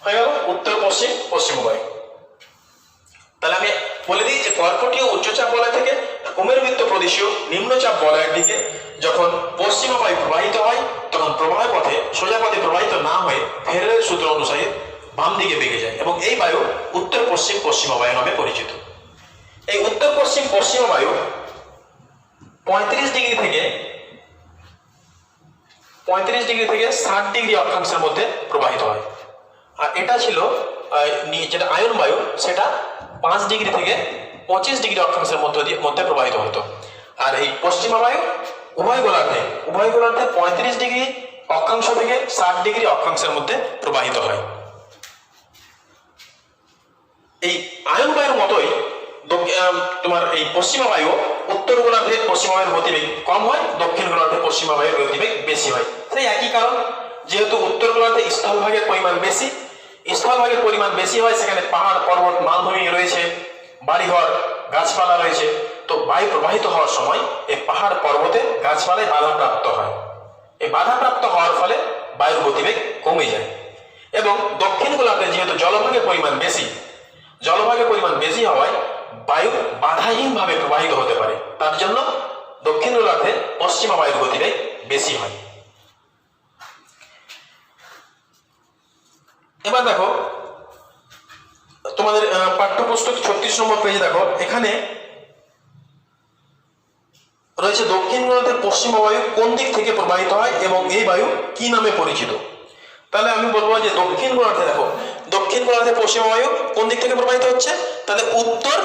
হয়ে গেল উত্তর পশ্চিমা বায়ু। তাহলে আমি বলে দিই যে কর্কটীয় উচ্চচাপ বলয় থেকে কুমেরুবৃত্ত প্রদেশীয় নিম্নচাপ বলয়ের দিকে যখন পশ্চিমা বায়ু প্রবাহিত হয় তখন প্রবাহ পথে সোজা পথে প্রবাহিত না হয়ে ফ্রেনেলের সূত্র অনুসারে বাম দিকে বেঁকে যায় এবং এই বায়ু উত্তর পশ্চিমা বায়ু নামে পরিচিত। এই উত্তর পশ্চিমা বায়ু 35 ডিগ্রি থেকে 60 ডিগ্রি অক্ষাংশের মধ্যে প্রবাহিত হয়। আর এটা ছিল যেটা আয়ন বায়ু, সেটা 5 ডিগ্রি থেকে 25 ডিগ্রি অক্ষাংশের মধ্যে প্রবাহিত হতো। আর এই পশ্চিমা বায়ু উভয় গোলার্ধে 35 ডিগ্রি অক্ষাংশ থেকে 60 ডিগ্রি অক্ষাংশের মধ্যে প্রবাহিত হয়। এই আয়ন বায়ুর মতোই তোমার এই পশ্চিমা বায়ু উত্তর গোলার্ধে পশ্চিমা বায়ুর গতিবেগ কম হয়, দক্ষিণ গোলার্ধে পশ্চিমা বায়ুর গতিবেগ বেশি হয়। সেই একই কারণ, যেহেতু উত্তর গোলার্ধে স্থলভাগের পরিমাণ বেশি, স্থলভাগের পরিমাণ বেশি হয়, সেখানে পাহাড় পর্বত মালভূমি রয়েছে, বাড়িঘর গাছপালা রয়েছে, তো বায়ু প্রবাহিত হওয়ার সময় এই পাহাড় পর্বতে গাছপালায় বাধাপ্রাপ্ত হয়। এই বাধাপ্রাপ্ত হওয়ার ফলে বায়ুর গতিবেগ কমে যায় এবং দক্ষিণ গোলার্ধে যেহেতু জলভাগের পরিমাণ বেশি হওয়ায় বায়ু বাধাহীনভাবে প্রবাহিত হতে পারে। তার জন্য দক্ষিণ গোলার্ধে পশ্চিমা বায়ুর গতিবেগ বেশি হয়। এবার দেখো তোমাদের পাঠ্যপুস্তক 36 নম্বর পেজে দেখো, এখানে রয়েছে দক্ষিণ গোলার্ধের পশ্চিমা বায়ু কোন দিক থেকে প্রবাহিত হয় এবং এই বায়ু কি নামে পরিচিত। তাহলে আমি বলবো যে দক্ষিণ গোলার্ধে পশ্চিমা বায়ু কোন দিক থেকে প্রবাহিত হচ্ছে, তাহলে উত্তর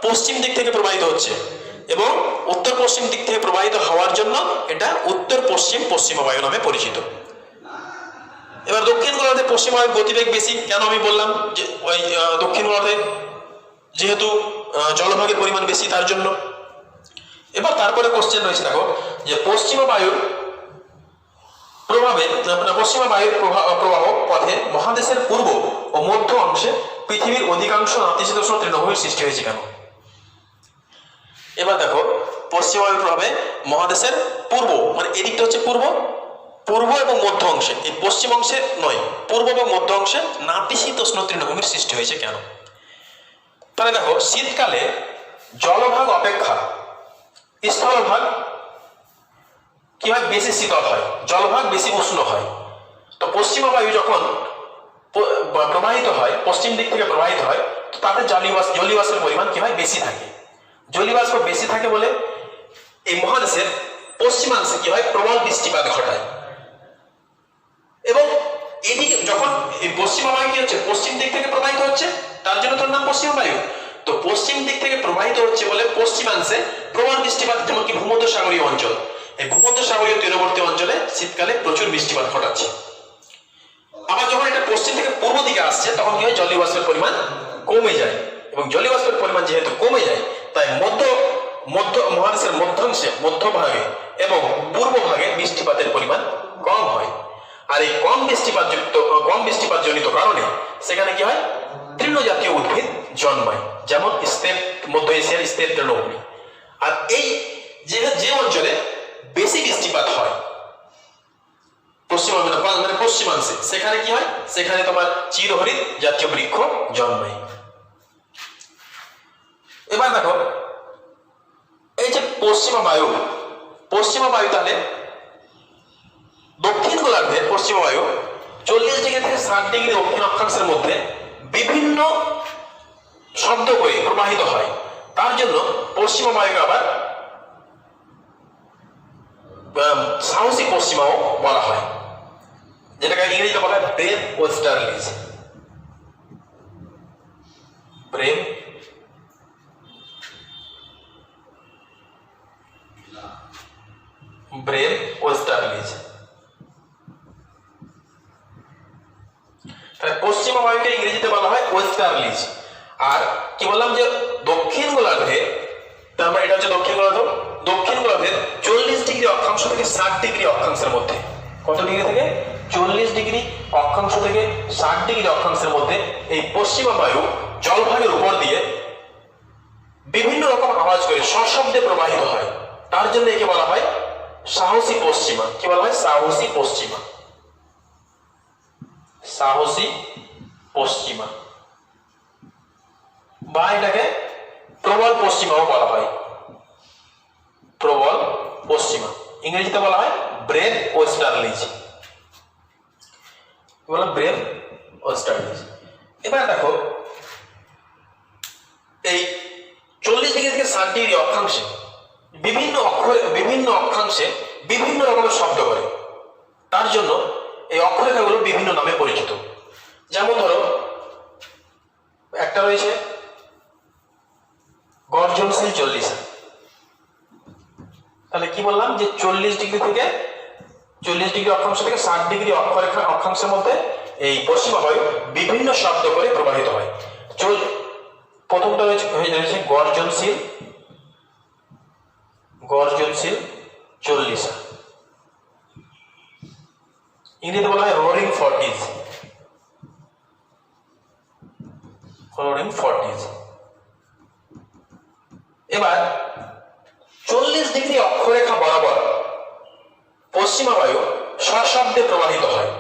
পশ্চিম দিক থেকে প্রবাহিত হচ্ছে এবং উত্তর পশ্চিম দিক থেকে প্রবাহিত হওয়ার জন্য এটা উত্তর পশ্চিমা বায়ু নামে পরিচিত। এবার দক্ষিণ গোলার্ধে পশ্চিমা বায়ুর গতিবেগ বেশি কেন আমি বললাম যে ওই দক্ষিণ গোলার্ধে যেহেতু জলভাগের পরিমাণ বেশি তার জন্য। এবার তারপরে কোশ্চেন রয়েছে দেখো যে পশ্চিমা বায়ুর প্রবাহ পথে মহাদেশের পূর্ব ও মধ্য অংশে পৃথিবীর অধিকাংশ নাতিশীতোষ্ণ তৃণভূমির সৃষ্টি হয়েছে কেন। এবার দেখো পশ্চিমা বায়ুর প্রভাবে মহাদেশের পূর্ব মানে এদিকটা হচ্ছে পূর্ব এবং মধ্য অংশে, এই পশ্চিম অংশে নয়, পূর্ব এবং মধ্য অংশে নাতিশীতোষ্ণ তৃণভূমির সৃষ্টি হয়েছে কেন। তাহলে দেখো শীতকালে জলভাগ অপেক্ষা স্থলভাগ কি হয়, বেশি শীতল হয়, জলভাগ বেশি উষ্ণ হয়। তো পশ্চিমা বায়ু যখন প্রবাহিত হয়, পশ্চিম দিক থেকে প্রবাহিত হয়, তো তাদের জলীয়বাষ্পের পরিমাণ কি হয়, বেশি থাকে। জলীয়বাষ্প বেশি থাকে বলে এই মহাদেশের পশ্চিমাংশে কি হয়, প্রবল বৃষ্টিপাত ঘটায় এবং এদিকে যখন এই পশ্চিমা বায়ু কি হচ্ছে, পশ্চিম দিক থেকে প্রবাহিত হচ্ছে, তার জন্য তার নাম পশ্চিমা বায়ু। তো পশ্চিম দিক থেকে প্রবাহিত হচ্ছে বলে পশ্চিমাংশে প্রবল বৃষ্টিপাত, যেমন কি ভূমধ্যসাগরীয় অঞ্চল, এই ভূমধ্যসাগরীয় তীরবর্তী অঞ্চলে শীতকালে প্রচুর বৃষ্টিপাত ঘটাচ্ছে। আবার যখন এটা পশ্চিম থেকে পূর্ব দিকে আসছে তখন কি হয়, জলীয়বাষ্পের পরিমাণ কমে যায় এবং জলীয়বাষ্পের পরিমাণ যেহেতু কমে যায় তাই মহাদেশের মধ্যভাগে এবং পূর্ব ভাগে বৃষ্টিপাতের পরিমাণ কম হয়। আর এই কম বৃষ্টিপাত জনিত কারণে সেখানে কি হয়, তৃণজাতীয় উদ্ভিদ জন্মায়, যেমন মধ্য এশিয়ার স্থির তৃণভূমি। আর এই যে অঞ্চলে বেশি বৃষ্টিপাত হয় পশ্চিমাংশে, সেখানে কি হয়, সেখানে তোমার চিরহরিৎ জাতীয় বৃক্ষ জন্মায়। এবার দেখো এই যে পশ্চিমা বায়ু তাহলে দক্ষিণ গোলার্ধের পশ্চিমা বায়ু 40 ডিগ্রি থেকে 60 ডিগ্রি দক্ষিণ অক্ষাংশের মধ্যে বিভিন্ন শব্দ করে প্রবাহিত হয়। তার জন্য পশ্চিমা বায়ুকে আবার সাহসী পশ্চিমাও বলা হয়, যেটাকে ইংরেজিতে বলা হয় ব্রেভ ওয়েস্টার্লিজ। ব্রেভ ওয়েস্টার্লিজ। তাহলে পশ্চিমা বায়ুকে ইংরেজিতে বলা হয় ওয়েস্টার্লিজ। আর কি বললাম যে দক্ষিণ গোলার্ধে, তার মানে এটা হচ্ছে দক্ষিণ গোলার্ধের 40 ডিগ্রি অক্ষাংশ থেকে 60 ডিগ্রি অক্ষাংশের মধ্যে, কত ডিগ্রি থেকে 40 ডিগ্রি অক্ষাংশ থেকে 60 ডিগ্রি অক্ষাংশের মধ্যে এই পশ্চিমা বায়ু জলভাগের উপর দিয়ে বিভিন্ন রকম আওয়াজ করে সশব্দে প্রবাহিত হয়। তার জন্য একে বলা হয় সাহসী পশ্চিমা। কি বলা হয়, সাহসী পশ্চিমা বা এটাকে প্রবল পশ্চিমাও বলা হয়। প্রবল পশ্চিমা ইংরেজিতে বলা হয় ব্রেভ ওয়েস্টার্লিজ। এবার দেখো এই 40 ডিগ্রি থেকে 60 ডিগ্রি অক্ষাংশে বিভিন্ন অক্ষাংশে বিভিন্ন রকমের শব্দ করে। তার জন্য এই অক্ষরেখাগুলো বিভিন্ন নামে পরিচিত। যেমন ধরো একটা রয়েছে গর্জনশীল 40। তাহলে কি বললাম যে 40 ডিগ্রি অক্ষাংশ থেকে 60 ডিগ্রি অক্ষাংশের মধ্যে এই পশ্চিমা বায়ু বিভিন্ন শব্দ করে প্রবাহিত হয়। প্রথমটা রয়েছে গর্জনশীল 40। ইংরেজিতে বলা হয় রোরিং 40s। এবার 40 ডিগ্রি অক্ষরেখা বরাবর পশ্চিমা বায়ু সশব্দে প্রবাহিত হয়,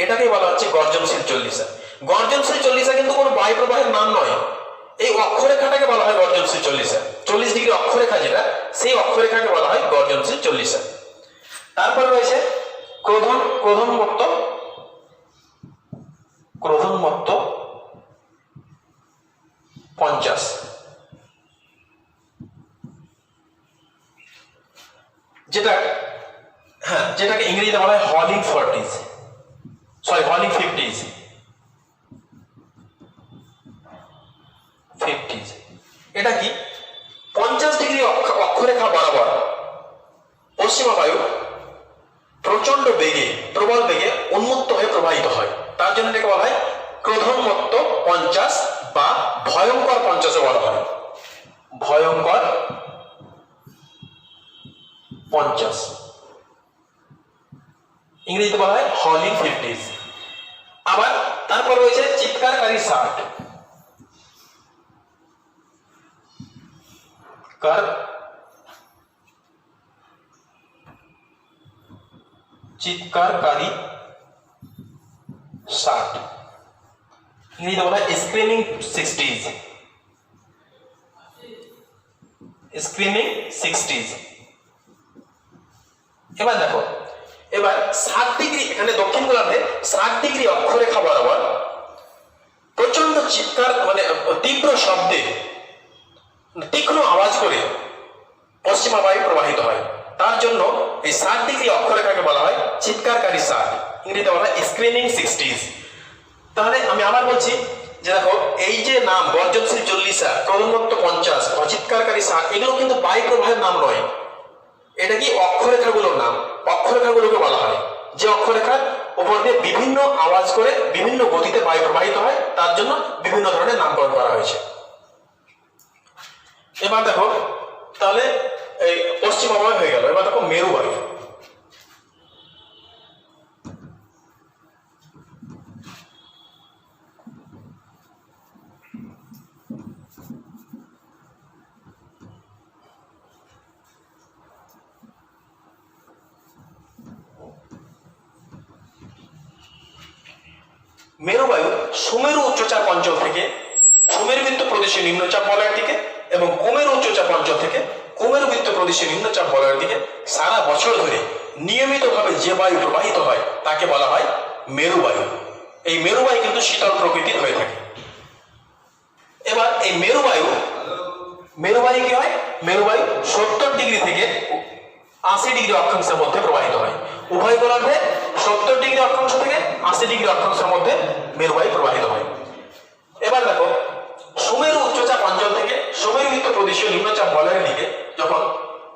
এটাকেই বলা হচ্ছে গর্জনশীল চল্লিশা। গর্জনশীল চল্লিশা কিন্তু কোনো বায়ু প্রবাহের নাম নয়, এই অক্ষরেখাটাকে বলা হয় গর্জনশীল চল্লিশা। 40 ডিগ্রি অক্ষরেখা যেটা, সেই অক্ষরেখাকে বলা হয় গর্জনশীল চল্লিশা। তারপর রয়েছে ক্রোধোন্মত্ত 50, যেটাকে ইংরেজিতে বলা হয় হলিং 40s, সরি হলিং 50s। এটা কি 50 ডিগ্রি অক্ষরেখা বরাবর পশ্চিমা বায়ু প্রচন্ড বেগে, প্রবল বেগে উন্মুক্ত হয়ে প্রবাহিত হয়, তার জন্য এটাকে বলা হয় ক্রোধোন্মত্ত 50 বা ভয়ঙ্কর 50 বলা হয়, ভয়ঙ্কর 50। ইংরেজিতে বলা হয় হলিং 50s। আবার তারপর রয়েছে চিৎকারকারী 60, চিৎকারকারী 60, ইংরেজিতে বলা হয় স্ক্রিমিং 60s, স্ক্রিমিং 60s। এবার দেখো, এবার 60 ডিগ্রি, এখানে দক্ষিণ গোলার্ধে 60 ডিগ্রি অক্ষরেখা বরাবর প্রচন্ড চিৎকার মানে তীব্র শব্দে, তীক্ষ্ণ আওয়াজ করে পশ্চিমা বায়ু প্রবাহিত হয়, তার জন্য এই 60 ডিগ্রি অক্ষরেখাকে বলা হয় চিৎকারকারী 60, ইংরেজিতে বলা হয় স্ক্রিমিং 60s। তাহলে আমি আবার বলছি যে দেখো, এই যে নাম গর্জনশীল চল্লিশা, ক্রোধোন্মত্ত 50, চিৎকারকারী 60, এগুলো কিন্তু বায়ু প্রবাহের নাম নয়, এটা কি অক্ষরেখাগুলোর নাম। অক্ষরেখাগুলোকে বলা হয় যে অক্ষরেখার উপর দিয়ে বিভিন্ন আওয়াজ করে বিভিন্ন গতিতে বায়ু প্রবাহিত হয়, তার জন্য বিভিন্ন ধরনের নামকরণ করা হয়েছে। এবার দেখো, তাহলে এই পশ্চিমা বায়ু হয়ে গেল। এবার দেখো মেরু বায়ু। মেরুবায়ু সুমেরু উচ্চচাপ অঞ্চল থেকে সুমেরুবৃত্ত প্রদেশীয় নিম্নচাপ বলয়ের দিকে এবং কুমেরু উচ্চচাপ অঞ্চল থেকে কুমেরুবৃত্ত প্রদেশীয় নিম্নচাপ বলয়ের দিকে সারা বছর ধরে নিয়মিতভাবে যে বায়ু প্রবাহিত হয় তাকে বলা হয় মেরুবায়ু। এই মেরুবায়ু কিন্তু শীতল প্রকৃতির হয়ে থাকে। এবার এই মেরুবায়ু কি হয়? মেরুবায়ু 70 ডিগ্রি থেকে 80 ডিগ্রি অক্ষাংশের মধ্যে প্রবাহিত হয়। উভয় গোলার্ধে 70 ডিগ্রি অক্ষাংশ থেকে 80 ডিগ্রি অক্ষাংশের মধ্যে মেরুবায়ু প্রবাহিত হয়। এবার দেখো, সুমেরু উচ্চচাপ অঞ্চল থেকে সুমেরুবৃত্ত প্রদেশীয় নিম্নচাপ বলয়ের দিকে যখন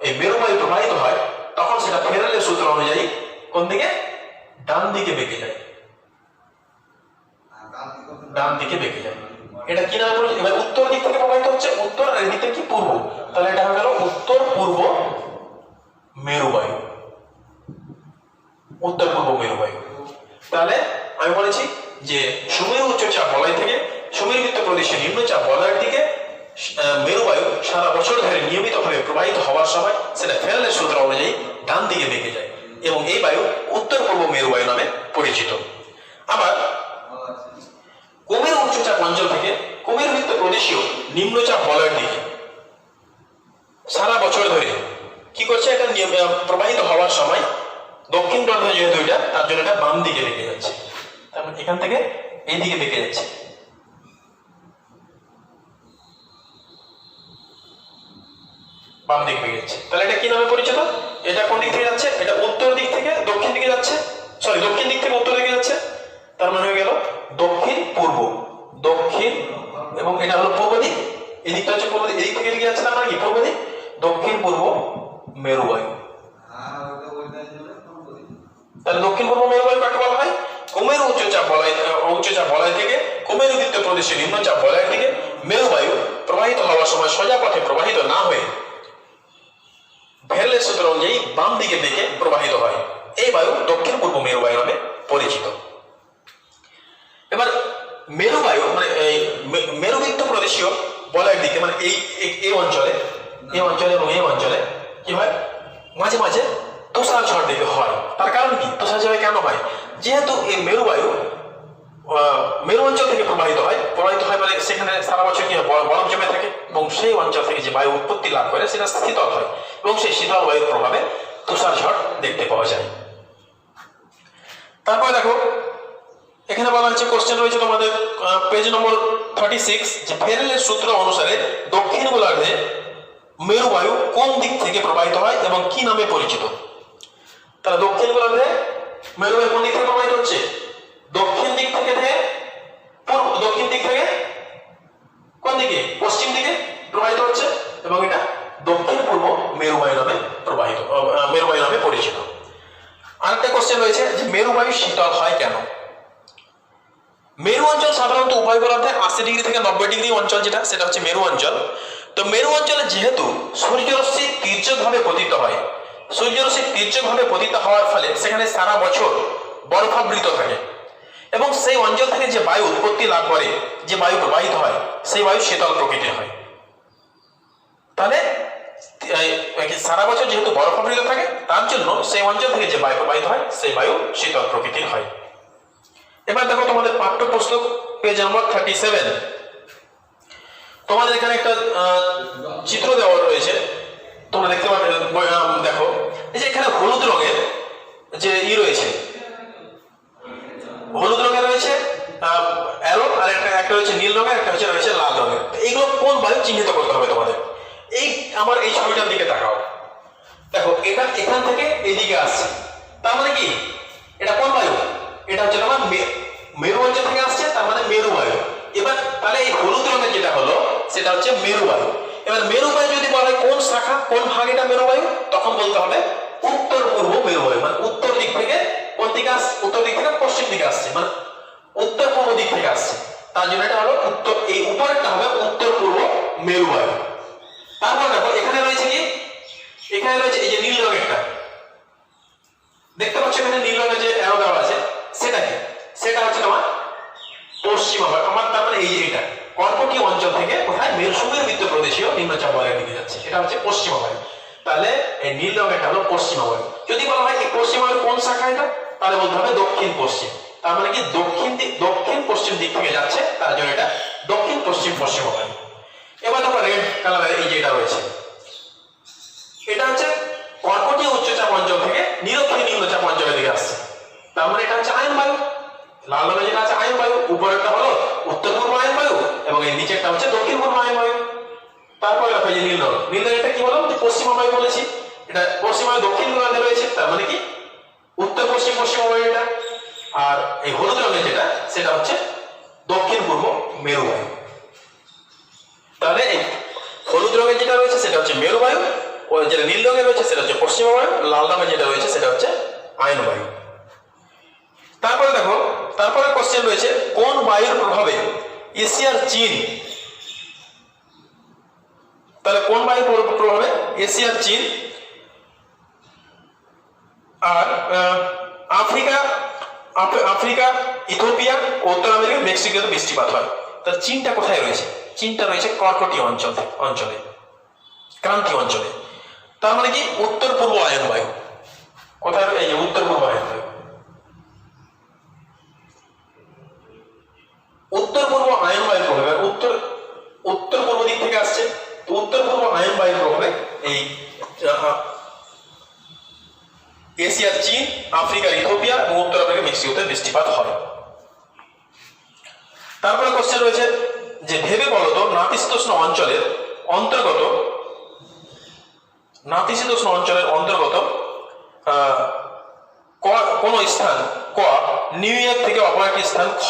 এই মেরুবায়ু প্রবাহিত হয়, তখন সেটা ফেরেলের সূত্র অনুযায়ী কোন দিকে? ডান দিকে বেঁকে যায়, ডান দিকে বেঁকে যায়। এটা কি নামে বলছে? এবার উত্তর দিক থেকে প্রবাহিত হচ্ছে, উত্তর, আর এদিক থেকে কি পূর্ব, তাহলে এটা হয়ে গেল উত্তর পূর্ব মেরুবায়ু, উত্তর পূর্ব মেরুবায়ু। তাহলে আমি বলেছি যে সুমেরু উচ্চচাপ বলয় থেকে সুমেরুবৃত্ত প্রদেশে নিম্নচাপ বলয়ের দিকে মেরুবায়ু সারা বছর ধরে নিয়মিতভাবে প্রবাহিত হওয়ার সময় সেটা ফেরেলের সূত্র অনুযায়ী ডান দিকে বেঁকে যায় এবং এই বায়ু উত্তর পূর্ব মেরুবায়ু নামে পরিচিত। আবার কুমেরু উচ্চচাপ অঞ্চল থেকে কুমেরুবৃত্ত প্রদেশীয় নিম্নচাপ বলয়ের দিকে সারা বছর ধরে কি করছে? এটা প্রবাহিত হওয়ার সময় দক্ষিণ প্রান্ত যেহেতু এটা, তার জন্য এটা বাম দিকে বেঁকে যাচ্ছে, তারপর এখান থেকে এই দিকে বেঁকে যাচ্ছে। বাম দিকে বেঁকে যাচ্ছে, তাহলে এটা কি নামে পরিচিত? এটা কোন দিক থেকে যাচ্ছে? এটা উত্তর দিক থেকে দক্ষিণ দিকে যাচ্ছে, সরি দক্ষিণ দিক থেকে উত্তর দিকে যাচ্ছে, তার মানে হয়ে গেল দক্ষিণ পূর্ব, দক্ষিণ, এবং এটা হলো পূর্ব দিক, এই দিকটা হচ্ছে পূর্ব দিক, এই দিক থেকে এদিকে যাচ্ছে, তার মানে কি পূর্ব দিক, দক্ষিণ পূর্ব মেরুবায়ু। তাহলে দক্ষিণ পূর্ব মেরুবায়ু কাকে বলা হয়? কুমেরু উচ্চচাপ বলয় থেকে কুমেরুবৃত্ত প্রদেশে নিম্নচাপ বলয়ের দিকে মেরুবায়ু প্রবাহিত হওয়ার সময় সোজা পথে প্রবাহিত না হয়ে ফেরেলের সূত্র অনুযায়ী বাম দিকে বেঁকে প্রবাহিত হয়। এই বায়ু দক্ষিণ পূর্ব মেরুবায়ু নামে পরিচিত। এবার মেরুবায়ু মানে এই মেরুবৃত্ত প্রদেশীয় বলয়ের দিকে, মানে এই অঞ্চলে এই অঞ্চলে এবং এই অঞ্চলে কি হয় মাঝে মাঝে তুষার ঝড় দেখে হয়। তার কারণ কি তুষার ঝড় কেন হয়? যেহেতু এই মেরুবায়ু মেরু অঞ্চল থেকে প্রবাহিত হয় বলে সেখানে সারা বছর কি হয় বরফ জমে থাকে এবং সেই অঞ্চল থেকে যে বায়ু উৎপত্তি লাভ করে সেটা শীতল হয় এবং সেই শীতল বায়ুর প্রভাবে তুষার ঝড় দেখতে পাওয়া যায়। তারপরে দেখো এখানে বলা হচ্ছে কোশ্চেন রয়েছে তোমাদের পেজ নম্বর 36 যে ফেরেলের সূত্র অনুসারে দক্ষিণ গোলার্ধে মেরুবায়ু কোন দিক থেকে প্রবাহিত হয় এবং কি নামে পরিচিত? তাহলে দক্ষিণ গোলার্ধে মেরুবায়ু কোন দিক থেকে প্রবাহিত হচ্ছে? দক্ষিণ দিক থেকে দক্ষিণ দিক থেকে কোন দিকে? পশ্চিম দিকে প্রবাহিত হচ্ছে এবং এটা দক্ষিণ পূর্ব মেরুবায়ু নামে মেরুবায়ু নামে পরিচিত। আরেকটা কোশ্চেন রয়েছে যে মেরুবায়ু শীতল হয় কেন? মেরু অঞ্চল সাধারণত উভয় গোলার্ধে 80 ডিগ্রি থেকে 90 ডিগ্রি অঞ্চল সেটা হচ্ছে মেরু অঞ্চল। তো মেরু অঞ্চলে যেহেতু সূর্যরশ্মি তীর্যকভাবে পতিত হয়, সূর্যরশ্মি তীর্যকভাবে পতিত হওয়ার ফলে সেখানে সারা বছর বরফাবৃত থাকে এবং সেই অঞ্চল থেকে যে বায়ু উৎপত্তি লাভ করে, যে বায়ু প্রবাহিত হয় সেই বায়ু শীতল প্রকৃতির হয়। তাহলে সারা বছর যেহেতু বরফাবৃত থাকে তার জন্য সেই অঞ্চল থেকে যে বায়ু প্রবাহিত হয় সেই বায়ু শীতল প্রকৃতির হয়। এবার দেখো তোমাদের পাঠ্যপুস্তক পেজ নম্বর 37 তোমাদের এখানে একটা চিত্র দেওয়া রয়েছে, তোমরা দেখতে পাবে। দেখো এই যে এখানে হলুদ রঙের যে রয়েছে, হলুদ রঙের রয়েছে অ্যারো, আর একটা রয়েছে নীল রঙের, একটা রয়েছে লাল রঙের। এইগুলো কোন বায়ু চিহ্নিত করতে হবে তোমাদের। আমার এই ছবিটার দিকে তাকাও, দেখো এটা এখান থেকে এইদিকে আসছে, তার মানে কি এটা কোন বায়ু? এটা হচ্ছে তোমার মেরু অঞ্চল থেকে আসছে, তার মানে মেরু বায়ু। এবার তাহলে এই হলুদ রঙের যেটা হলো সেটা হচ্ছে মেরু বায়ু। এবার মেরু বায়ু যদি বলা হয় কোন শাখা কোন ভাগ এটা মেরু বায়ু, তখন বলতে হবে উত্তর পূর্ব মেরু বায়ু, মানে উত্তর দিক থেকে কোন দিকে আসছে? উত্তর দিক থেকে পশ্চিম দিকে আসছে, মানে উত্তর পূর্ব দিক থেকে আসছে। তার জন্য এটা হলো উত্তর, এই উপরেরটা হবে উত্তর পূর্ব মেরু বায়ু। তারপর দেখো এখানে রয়েছে কি, এখানে রয়েছে এই যে নীল রঙেরটা, দেখতে পাচ্ছ এখানে নীল রঙের যে অ্যারো দেওয়া আছে সেটা কি? সেটা হচ্ছে তোমার পশ্চিমা বায়ু। আমার তার মানে এই যে এটা কর্কটীয় অঞ্চল থেকে কোথায় সুমেরুবৃত্ত প্রদেশীয় নিম্নচাপ বলয়ের দিকে যাচ্ছে, এটা হচ্ছে পশ্চিমা বায়ু। তাহলে এই নীল রঙেরটা হলো পশ্চিমা বায়ু। যদি বলা হয় এই পশ্চিমা বায়ুর কোন শাখা এটা, তাহলে বলতে হবে দক্ষিণ পশ্চিম। তার মানে কি দক্ষিণ পশ্চিম দিক থেকে যাচ্ছে, তার জন্য এটা দক্ষিণ পশ্চিমা বায়ু। এবার দেখো রেড কালারের এই যে এটা রয়েছে, এটা হচ্ছে কর্কটীয় উচ্চচাপ অঞ্চল থেকে নিরক্ষীয় নিম্নচাপ অঞ্চলের দিকে আসছে, তার মানে এটা হচ্ছে আয়ন বায়ু। লাল রঙের যেটা আছে আয়ন বায়ু, উপরেরটা হলো উত্তর পূর্ব আয়ন বায়ু এবং এই নিচেরটা হচ্ছে দক্ষিণ পূর্ব আয়ন বায়ু। তারপরে দেখো এই যে নীল রঙ, নীল রঙ এটা কি বললাম যে পশ্চিমা বায়ু বলেছি, এটা পশ্চিমা বায়ু দক্ষিণ গোলার্ধে রয়েছে, তার মানে কি উত্তর পশ্চিমা বায়ু এটা। আর এই হলুদ রঙের যেটা সেটা হচ্ছে দক্ষিণ পূর্ব মেরু বায়ু। তাহলে এই হলুদ রঙের যেটা রয়েছে সেটা হচ্ছে মেরু বায়ু, ও যেটা নীল রঙের রয়েছে সেটা হচ্ছে পশ্চিমা বায়ু, লাল রঙের যেটা রয়েছে সেটা হচ্ছে আয়ন বায়ু। তারপরে দেখো তারপরে কোশ্চেন রয়েছে কোন বায়ুর প্রভাবে এশিয়ার চীন, তাহলে কোন বায়ুর প্রভাবে এশিয়ার চীন আর আফ্রিকা ইথিওপিয়া ও উত্তর আমেরিকা মেক্সিকোতে বৃষ্টিপাত হয়। তাহলে চীনটা কোথায় রয়েছে? চীনটা রয়েছে কর্কটীয় অঞ্চলে ক্রান্তীয় অঞ্চলে, তার মানে কি উত্তর পূর্ব আয়ন বায়ু। কোথায়? এই যে উত্তর পূর্ব আয়ন বায়ু, উত্তর পূর্ব আয়ন বায়ুর প্রভাবে উত্তর পূর্ব দিক থেকে আসছে, তো উত্তর পূর্ব আয়ন বায়ুর প্রভাবে এই এশিয়ার চীন, আফ্রিকার ইথিওপিয়া এবং উত্তর আমেরিকা মেক্সিকোতে বৃষ্টিপাত হয়। তারপরে কোশ্চেন রয়েছে যে ভেবে বলো তো নাতিশীতোষ্ণ অঞ্চলের অন্তর্গত কোন স্থান ক নিউ ইয়র্ক থেকে অপর একটি স্থান খ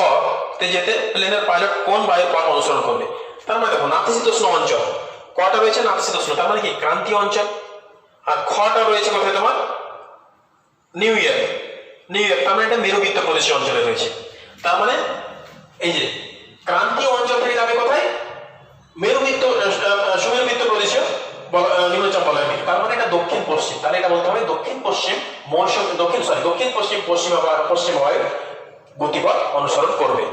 তে যেতে প্লেনের পাইলট কোন বায়ুর পথ অনুসরণ করবে? তার মানে দেখো নাতিশীতোষ্ণ অঞ্চল কটা রয়েছে? নাতিশীতোষ্ণ, তার মানে কি ক্রান্তীয় অঞ্চল। আর খটা রয়েছে কোথায় তোমার? নিউ ইয়র্ক, তার মানে এটা মেরুবৃত্ত প্রদেশীয় অঞ্চলে রয়েছে। তার মানে এই যে ক্রান্তীয় অঞ্চল থেকে যাবে কোথায়? সুমেরুবৃত্ত প্রদেশীয় নিম্নচাপ বলয়ের দিকে, তার মানে এটা দক্ষিণ পশ্চিম। তাহলে এটা বলতে হবে দক্ষিণ পশ্চিম পশ্চিমা বায়ুর গতিপথ অনুসরণ করবে।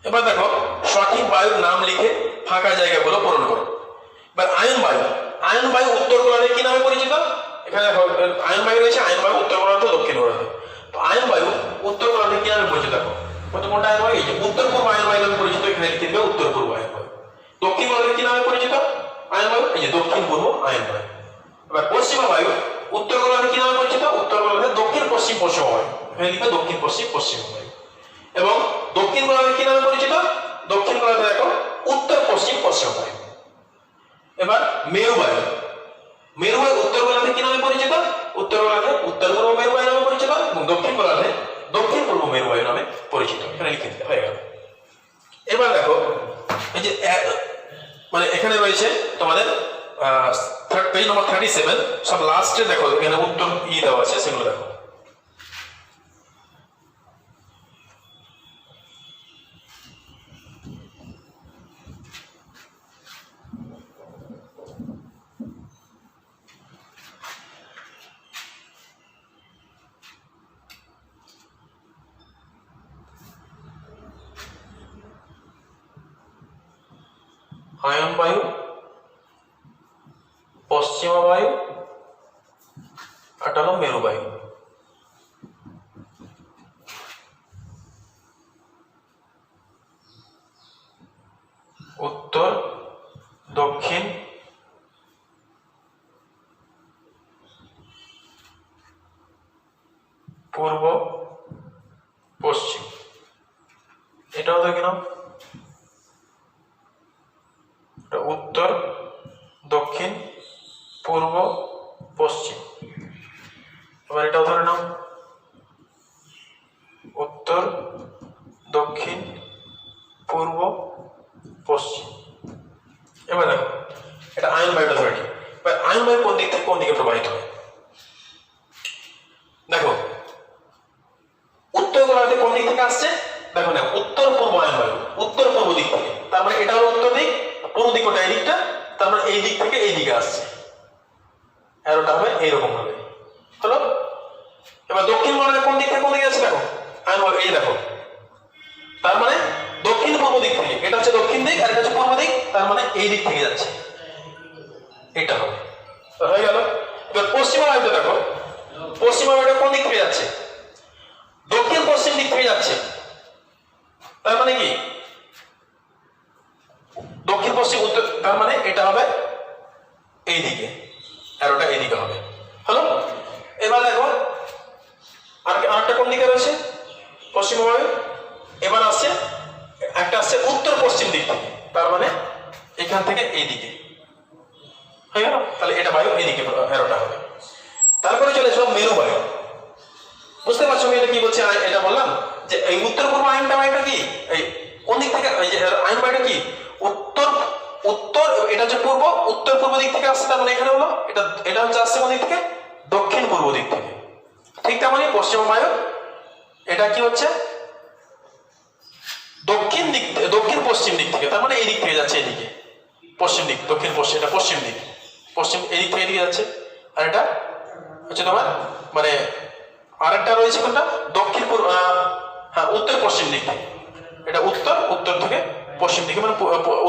এবার দেখো সঠিক বায়ুর নাম লিখে ফাঁকা জায়গাগুলো পূরণ করো। এবার আয়ন বায়ু উত্তর গোলার্ধে কি নামে পরিচিত? এখানে আয়ন বায়ু রয়েছে, আয়ন বায়ু উত্তর গোলার্ধে দক্ষিণ গোলার্ধে। তো আয়ন বায়ু উত্তর গোলার্ধে কি নামে পরিচিত? দেখো কোনটা আয়ন বায়ু? এই যে উত্তর পূর্ব আয়ন বায়ু নামে পরিচিত, এখানে লিখে দিবে উত্তর পূর্ব আয়ন বায়ু। দক্ষিণ গোলার্ধে কি নামে পরিচিত আয়ন বায়ু? এই যে দক্ষিণ পূর্ব আয়ন বায়ু। এবার পশ্চিমা বায়ু উত্তর গোলার্ধে কি নামে পরিচিত? উত্তর গোলার্ধে দক্ষিণ পশ্চিম পশ্চিমা বায়ু, এখানে লিখবে দক্ষিণ পশ্চিম পশ্চিমা বায়ু। এবং দক্ষিণ গোলার্ধে কি নামে পরিচিত? দক্ষিণ গোলার্ধে দেখো উত্তর পশ্চিম পশ্চিমা বায়ু। এবার মেরু বায়ু উত্তর গোলার্ধে কি নামে পরিচিত? উত্তর গোলার্ধে উত্তর পূর্ব মেরু বায়ু নামে পরিচিত এবং দক্ষিণ গোলার্ধে দক্ষিণ পূর্ব মেরু বায়ু নামে পরিচিত, এখানে লিখে দিতে হয়ে গেল। এবার দেখো এই যে মানে এখানে রয়েছে তোমাদের পেজ নম্বর 37, সব লাস্টে দেখো এখানে উত্তর দেওয়া আছে, সেগুলো দেখো। আয়ন বায়ু, পশ্চিমা বায়ু, আর হলো মেরু বায়ু। উত্তর, দক্ষিণ, পূর্ব, পশ্চিম। এটাও দেখে নাও, উত্তর, দক্ষিণ, পূর্ব, পশ্চিম। এবার এটাও ধরে নাও, উত্তর, দক্ষিণ, পূর্ব, পশ্চিম। এবার দেখো এটা আয়ন বায়ুটা ধরে নিই। এবার আয়ন বায়ু কোন দিক থেকে কোন দিকে প্রবাহিত হয়? দেখো উত্তর গোলার্ধে কোন দিক থেকে আসছে? দেখো না, উত্তর পূর্ব আয়ন বায়ু উত্তর পূর্ব দিক থেকে, তার মানে এটা হলো উত্তর দিক, পূর্ব দিক ওটা এই দিকটা, তার মানে এই দিক থেকে এই দিকে আসছে, অ্যারোটা হবে এইরকম ভাবে, হলো। এবার দক্ষিণ গোলার্ধে কোন দিক থেকে কোন দিকে যাচ্ছে? দেখো আয়ন বায়ু এই দেখো, তার মানে দক্ষিণ পূর্ব দিক থেকে, এটা হচ্ছে দক্ষিণ দিক আর এটা হচ্ছে পূর্ব দিক, তার মানে এই দিক থেকে যাচ্ছে, এটা হবে, হয়ে গেল। এবার পশ্চিমা বায়ুটা দেখো, পশ্চিমা বায়ুটা কোন দিক থেকে যাচ্ছে? দক্ষিণ পশ্চিম দিক থেকে যাচ্ছে, তার মানে কি দক্ষিণ পশ্চিম উত্তর, তার মানে এটা হবে এই দিকে, অ্যারোটা এই দিকে হবে, হলো। এবার দেখো আরেকটা কোন দিকে রয়েছে? পশ্চিমা বায়ু। এবার আসছে একটা আসছে উত্তর পশ্চিম দিক থেকে, তার মানে এখান থেকে এই দিকে হয়ে গেল, তাহলে এটা বায়ু এইদিকে অ্যারোটা হবে। তারপরে চলে এসো মেরু বায়ু। বুঝতে পারছো আমি এটা কি বলছি? এটা বললাম যে এই উত্তর পূর্ব আয়নটা বায়ুটা কি এই কোন দিক থেকে, এই যে আয়ন বায়ুটা কি উত্তর উত্তর, এটা হচ্ছে পূর্ব, উত্তর পূর্ব দিক থেকে আসছে, তার মানে এখানে হলো এটা, এটা হচ্ছে আসছে কোন দিক থেকে? দক্ষিণ পূর্ব দিক থেকে। ঠিক তেমনই পশ্চিমা বায়ু, এটা কি হচ্ছে দক্ষিণ দিক, দক্ষিণ পশ্চিম দিক থেকে, তার মানে এই দিক থেকে যাচ্ছে এদিকে, পশ্চিম দিক, দক্ষিণ পশ্চিম, এটা পশ্চিম দিক, পশ্চিম এই দিক থেকে এদিকে যাচ্ছে। আর এটা হচ্ছে তোমার মানে আরেকটা রয়েছে কোনটা? দক্ষিণ পূর্ব, হ্যাঁ উত্তর পশ্চিম দিক থেকে, এটা উত্তর, উত্তর থেকে পশ্চিম দিকে, মানে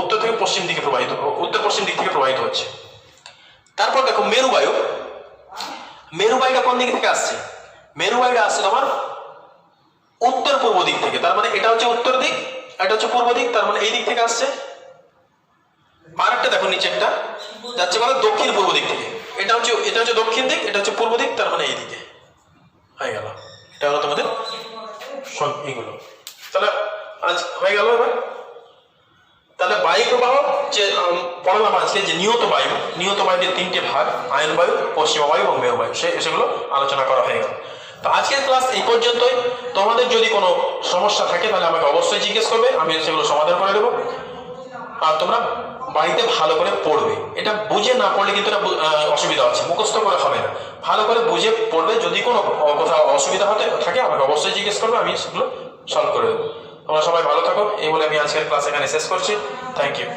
উত্তর থেকে পশ্চিম দিকে প্রবাহিত, উত্তর পশ্চিম দিক থেকে প্রবাহিত হচ্ছে। তারপর দেখো মেরু বায়ু, মেরু বায়ুটা কোন দিক থেকে আসছে? মেরু বায়ুটা আসছে তোমার উত্তর পূর্ব দিক থেকে, তার মানে এটা হচ্ছে উত্তর দিক, এটা হচ্ছে পূর্ব দিক, তার মানে এই দিক থেকে আসছে। আরেকটা দেখো নিচেরটা যাচ্ছে বলে দক্ষিণ পূর্ব দিক থেকে, এটা হচ্ছে দক্ষিণ দিক, এটা হচ্ছে পূর্ব দিক, তার মানে এই দিকে হয়ে গেল। এটা হলো তোমাদের এইগুলো, তাহলে আজ হয়ে গেল। এবার তাহলে বায়ু প্রবাহ যে পড়ালাম আজকে, যে নিয়ত বায়ুর তিনটে ভাগ, আয়ন বায়ু, পশ্চিমা বায়ু এবং মেরু বায়ু, সেগুলো আলোচনা করা হয়ে গেল। তো আজকের ক্লাস এই পর্যন্তই। তোমাদের যদি কোনো সমস্যা থাকে তাহলে আমাকে অবশ্যই জিজ্ঞেস করবে, আমি সেগুলো সমাধান করে দেবো। আর তোমরা বাড়িতে ভালো করে পড়বে, এটা বুঝে না পড়লে কিন্তু অসুবিধা আছে, মুখস্থ করে হবে না, ভালো করে বুঝে পড়বে। যদি কোনো কোথাও অসুবিধা থাকে আমাকে অবশ্যই জিজ্ঞেস করবে, আমি সেগুলো সলভ করে দেবো। তোমরা সবাই ভালো থাকো, এই বলে আমি আজকের ক্লাস এখানে শেষ করছি। Thank you.